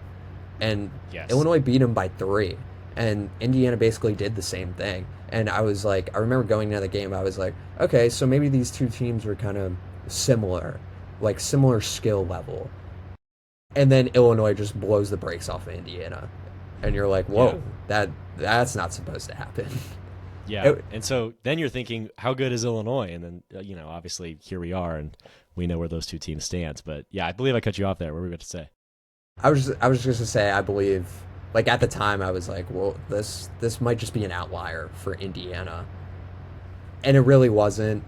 And yes. Illinois beat them by 3, and Indiana basically did the same thing. And I was like, I remember going into the game, I was like, okay, so maybe these two teams were kind of similar, like similar skill level. And then Illinois just blows the brakes off of Indiana, and you're like, whoa, that's not supposed to happen. Yeah, and so then you're thinking, how good is Illinois? And then obviously here we are, and we know where those two teams stand. But yeah, I believe I cut you off there. What were we going to say? I was just going to say, I believe, like at the time I was like, well, this might just be an outlier for Indiana. And it really wasn't.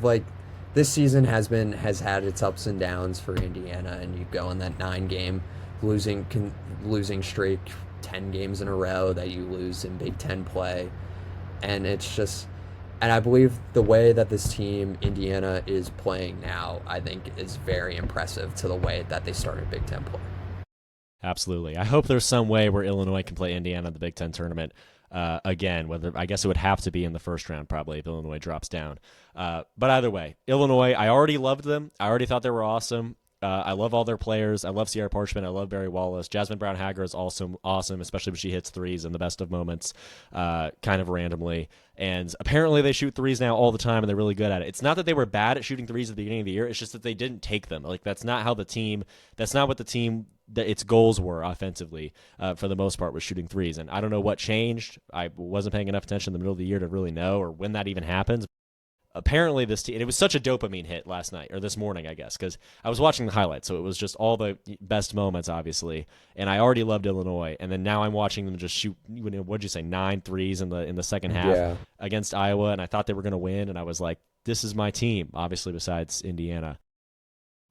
Like this season has had its ups and downs for Indiana, and you go on that 9-game losing streak, 10 games in a row that you lose in Big Ten play. And it's just, and I believe the way that this team, Indiana, is playing now, I think is very impressive to the way that they started Big Ten play. Absolutely. I hope there's some way where Illinois can play Indiana in the Big Ten tournament again. I guess it would have to be in the first round probably if Illinois drops down. But either way, Illinois, I already loved them. I already thought they were awesome. I love all their players. I love Sierra Parchment. I love Barry Wallace. Jasmine Brown-Hager is also awesome, especially when she hits threes in the best of moments, kind of randomly. And apparently they shoot threes now all the time, and they're really good at it. It's not that they were bad at shooting threes at the beginning of the year. It's just that they didn't take them. Like, that's not what the team, that its goals were offensively, for the most part, was shooting threes. And I don't know what changed. I wasn't paying enough attention in the middle of the year to really know or when that even happens. Apparently this team, and it was such a dopamine hit last night, or this morning, I guess, because I was watching the highlights, so it was just all the best moments, obviously, and I already loved Illinois, and then now I'm watching them just shoot, what'd you say, 9 threes in the second half against Iowa, and I thought they were going to win, and I was like, this is my team, obviously, besides Indiana.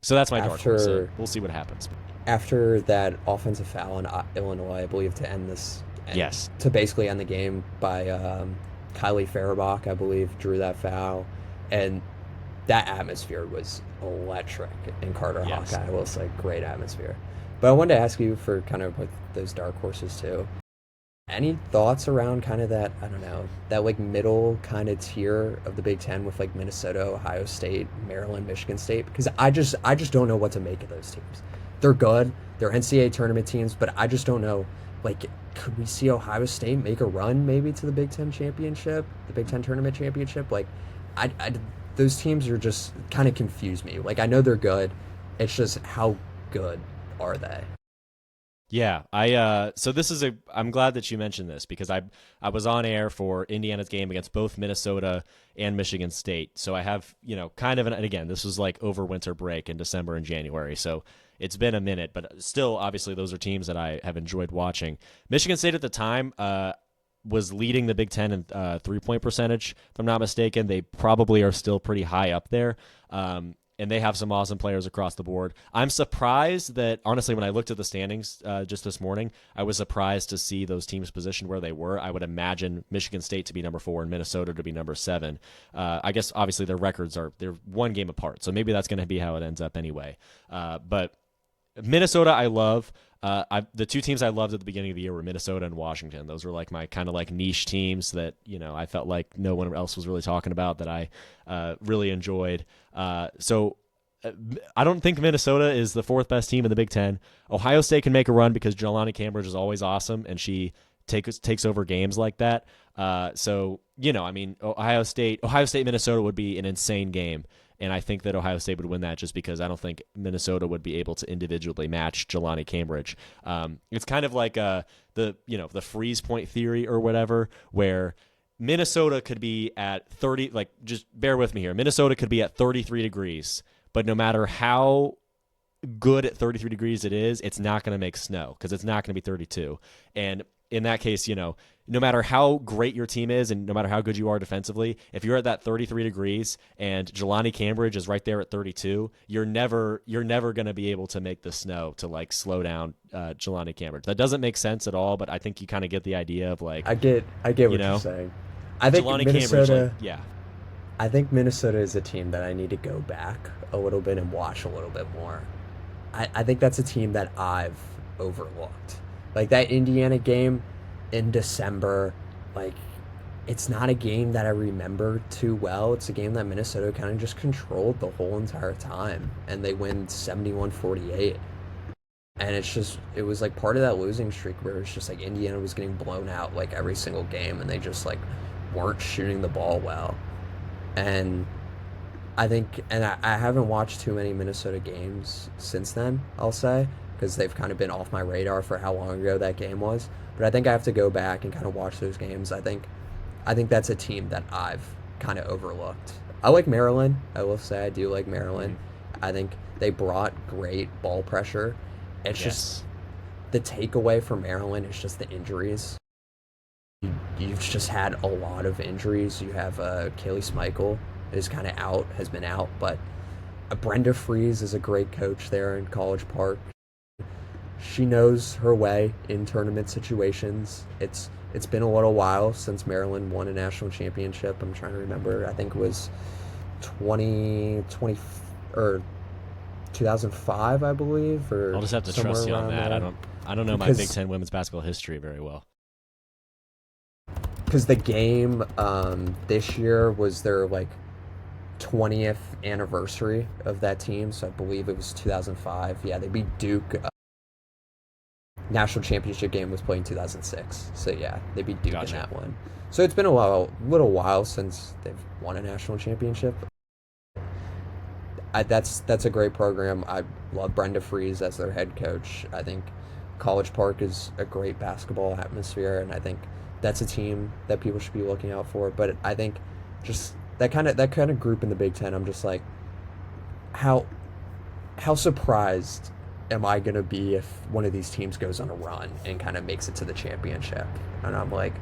So that's my dark horse. So we'll see what happens. After that offensive foul in Illinois, I believe, to end this, to basically end the game by Kylie Farabach, I believe, drew that foul, and that atmosphere was electric in Carter Hawkeye. It was like great atmosphere. But I wanted to ask you for kind of with those dark horses too. Any thoughts around kind of that, I don't know, that like middle kind of tier of the Big Ten with like Minnesota, Ohio State, Maryland, Michigan State? Because I just don't know what to make of those teams. they're good. They're NCAA tournament teams, but I just don't know. Like, could we see Ohio State make a run maybe to the Big Ten championship, the Big Ten tournament championship? Like, I those teams are just kind of confuse me. Like, I know they're good. It's just how good are they? Yeah, so this is I'm glad that you mentioned this because I was on air for Indiana's game against both Minnesota and Michigan State. So I have, kind of and again, this was like over winter break in December and January. So it's been a minute, but still obviously those are teams that I have enjoyed watching. Michigan State at the time was leading the Big Ten in 3-point percentage, if I'm not mistaken. They probably are still pretty high up there. And they have some awesome players across the board. I'm surprised that, honestly, when I looked at the standings just this morning, I was surprised to see those teams positioned where they were. I would imagine Michigan State to be number 4 and Minnesota to be number 7. I guess, obviously, their records they're one game apart, so maybe that's going to be how it ends up anyway. But Minnesota, I love. The two teams I loved at the beginning of the year were Minnesota and Washington. Those were like my kind of like niche teams that I felt like no one else was really talking about that I really enjoyed. So I don't think Minnesota is the 4th best team in the Big Ten. Ohio State can make a run because Jelani Cambridge is always awesome and she takes over games like that. So Ohio State, Minnesota would be an insane game. And I think that Ohio State would win that just because I don't think Minnesota would be able to individually match Jelani Cambridge. It's kind of like the freeze point theory or whatever, where Minnesota could be at 30. Like, just bear with me here. Minnesota could be at 33 degrees, but no matter how good at 33 degrees it is, it's not going to make snow because it's not going to be 32. And in that case, no matter how great your team is and no matter how good you are defensively, if you're at that 33 degrees and Jelani Cambridge is right there at 32, you're never going to be able to make the snow to like slow down Jelani Cambridge. That doesn't make sense at all, but I think you kind of get the idea of like I get what you're saying. I think Jelani Minnesota, Cambridge, yeah. I think Minnesota is a team that I need to go back a little bit and watch a little bit more. I think that's a team that I've overlooked. Like that Indiana game in December, like it's not a game that I remember too well. It's a game that Minnesota kind of just controlled the whole entire time and they win 71-48. And it was like part of that losing streak where it's just like Indiana was getting blown out like every single game and they just like weren't shooting the ball well. And I think, and I haven't watched too many Minnesota games since then, I'll say, because they've kind of been off my radar for how long ago that game was. But I think I have to go back and kind of watch those games. I think that's a team that I've kind of overlooked. I like Maryland. I will say I do like Maryland. I think they brought great ball pressure. It's just the takeaway for Maryland is just the injuries. You've just had a lot of injuries. You have Kaylee Schmeichel is kind of out, has been out, but Brenda Fries is a great coach there in College Park. She knows her way in tournament situations. It's been a little while since Maryland won a national championship. I'm trying to remember. I think it was 2020 or 2005, I believe. Or I'll just have to trust you on that. There. I don't know my Big Ten women's basketball history very well. Because the game this year was their like 20th anniversary of that team, so I believe it was 2005. Yeah, they beat Duke. National championship game was played in 2006. So yeah, they beat Duke in that one. So it's been a little while since they've won a national championship. That's a great program. I love Brenda Fries as their head coach. I think College Park is a great basketball atmosphere, and I think that's a team that people should be looking out for. But I think just that kind of group in the Big Ten, I'm just like, how surprised am I going to be if one of these teams goes on a run and kind of makes it to the championship? And I'm like,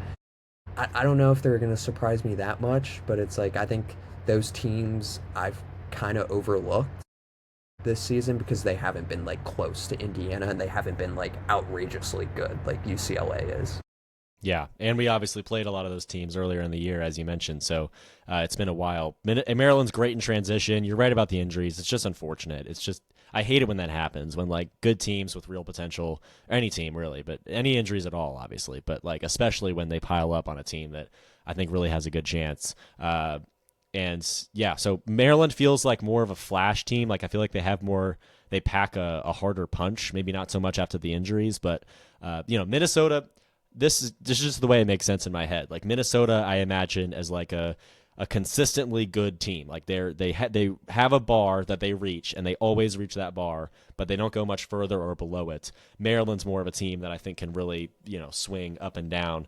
I don't know if they're going to surprise me that much, but it's like I think those teams I've kind of overlooked this season because they haven't been like close to Indiana and they haven't been like outrageously good like UCLA is. Yeah, and we obviously played a lot of those teams earlier in the year, as you mentioned, so it's been a while. Maryland's great in transition. You're right about the injuries. It's just unfortunate. It's just, I hate it when that happens, when, like, good teams with real potential, any team, really, but any injuries at all, obviously, but, like, especially when they pile up on a team that I think really has a good chance. And, yeah, so Maryland feels like more of a flash team. Like, I feel like they have more they pack a harder punch. Maybe not so much after the injuries, but Minnesota. This is just the way it makes sense in my head. Like Minnesota, I imagine as like a consistently good team. Like they have a bar that they reach, and they always reach that bar, but they don't go much further or below it. Maryland's more of a team that I think can really swing up and down.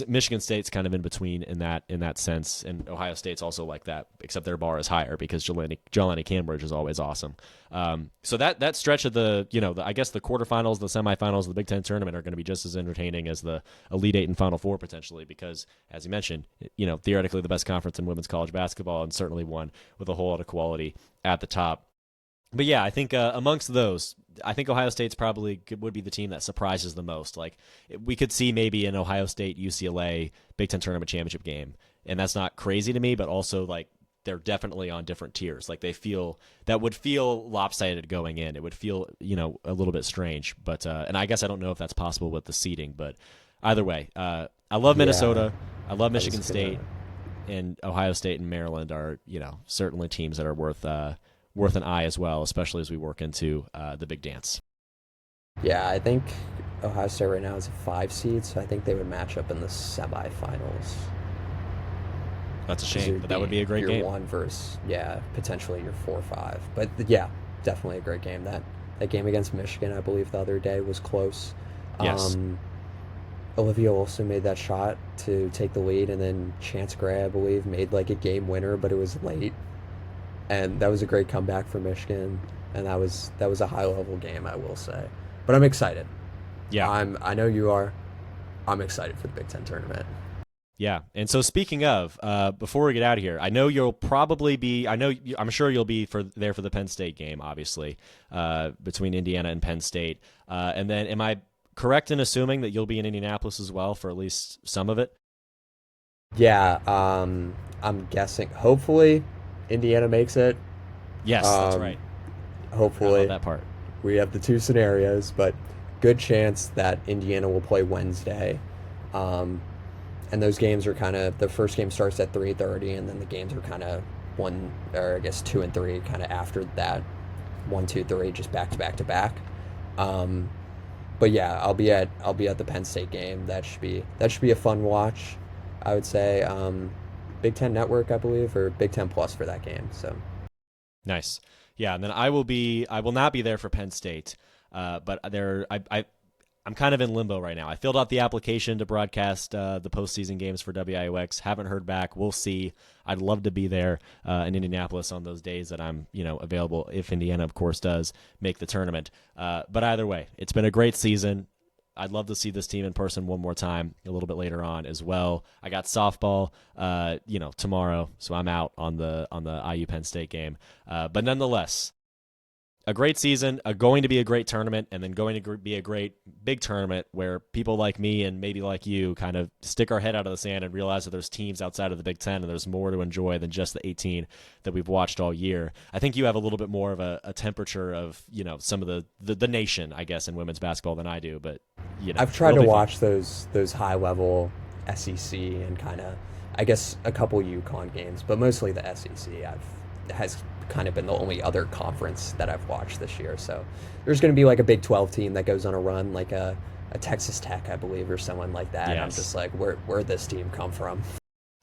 Michigan State's kind of in between in that sense, and Ohio State's also like that, except their bar is higher because Jelani Cambridge is always awesome. So that stretch of the I guess the quarterfinals, the semifinals of the Big Ten tournament are going to be just as entertaining as the Elite Eight and Final Four potentially, because as you mentioned, theoretically the best conference in women's college basketball, and certainly one with a whole lot of quality at the top. But yeah, I think amongst those, I think Ohio State's probably would be the team that surprises the most. Like we could see maybe an Ohio State UCLA Big Ten tournament championship game, and that's not crazy to me. But also like they're definitely on different tiers. Like that would feel lopsided going in. It would feel a little bit strange. But and I guess I don't know if that's possible with the seeding. But either way, I love Minnesota. I love Michigan State, and Ohio State and Maryland are certainly teams that are worth an eye as well, especially as we work into the big dance. Yeah, I think Ohio State right now is a 5 seed, so I think they would match up in the semifinals. That's a shame, but that would be a great game. Year 1 versus, potentially your 4-5. But yeah, definitely a great game. That game against Michigan, I believe, the other day was close. Yes. Olivia also made that shot to take the lead, and then Chance Gray, I believe, made like a game winner, but it was late. And that was a great comeback for Michigan, and that was a high-level game, I will say. But I'm excited. Yeah. I know you are. I'm excited for the Big Ten tournament. Yeah, and so speaking of, before we get out of here, I know you'll probably be. I'm sure you'll be there for the Penn State game, obviously, between Indiana and Penn State. And then, am I correct in assuming that you'll be in Indianapolis as well for at least some of it? Yeah, I'm guessing. Hopefully, Indiana makes it. Yes, that's right. Hopefully, I love that part. We have the 2 scenarios, but good chance that Indiana will play Wednesday. And those games are kind of, the first game starts at 3:30, and then the games are kind of 2 and 3 kind of after that, 1, 2, 3, just back to back to back. But yeah, I'll be at the Penn State game. That should be a fun watch, I would say. Big Ten Network, I believe, or Big Ten Plus for that game. So nice. Yeah, and then I will not be there for Penn State, but I'm kind of in limbo right now. I filled out the application to broadcast the postseason games for WIOX. Haven't heard back. We'll see. I'd love to be there in Indianapolis on those days that I'm available, if Indiana, of course, does make the tournament. But either way, it's been a great season. I'd love to see this team in person one more time a little bit later on as well. I got softball, tomorrow, so I'm out on the IU Penn State game. But nonetheless, a great season, going to be a great tournament, and then going to be a great big tournament where people like me and maybe like you kind of stick our head out of the sand and realize that there's teams outside of the Big Ten and there's more to enjoy than just the 18 that we've watched all year. I think you have a little bit more of a temperature of some of the nation, I guess, in women's basketball than I do. But I've tried to watch those high level SEC and kind of, I guess, a couple UConn games, but mostly the SEC has kind of been the only other conference that I've watched this year. So there's going to be like a Big 12 team that goes on a run, like a Texas Tech, I believe, or someone like that. Yes. I'm just like, where'd this team come from?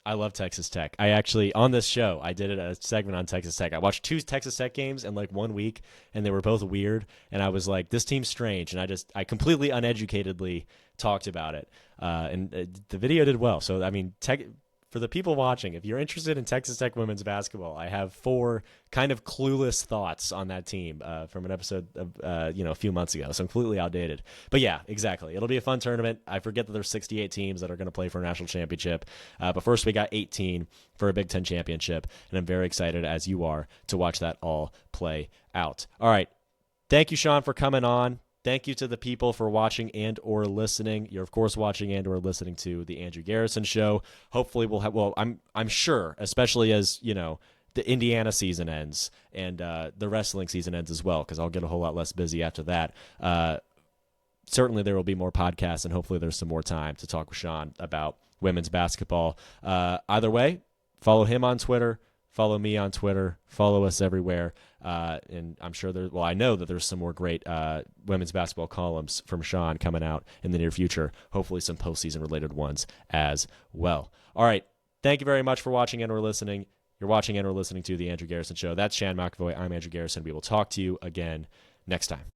I love Texas Tech. I actually, on this show, I did a segment on Texas Tech. I watched 2 Texas Tech games in like 1 week, and they were both weird. And I was like, this team's strange. And I completely uneducatedly talked about it. And the video did well. So, I mean, for the people watching, if you're interested in Texas Tech women's basketball, I have 4 kind of clueless thoughts on that team from an episode of a few months ago. So completely outdated. But yeah, exactly. It'll be a fun tournament. I forget that there's 68 teams that are going to play for a national championship. But first we got 18 for a Big Ten championship, and I'm very excited, as you are, to watch that all play out. All right. Thank you, Sean, for coming on. Thank you to the people for watching and or listening. You're, of course, watching and or listening to the Andrew Garrison Show. Hopefully we'll have, well, I'm sure, especially as, the Indiana season ends and the wrestling season ends as well, because I'll get a whole lot less busy after that. Certainly there will be more podcasts, and hopefully there's some more time to talk with Sean about women's basketball. Either way, follow him on Twitter. Follow me on Twitter. Follow us everywhere. And I'm sure I know that there's some more great women's basketball columns from Sean coming out in the near future. Hopefully some postseason related ones as well. All right. Thank you very much for watching and or listening. You're watching and or listening to The Andrew Garrison Show. That's Sean McAvoy. I'm Andrew Garrison. We will talk to you again next time.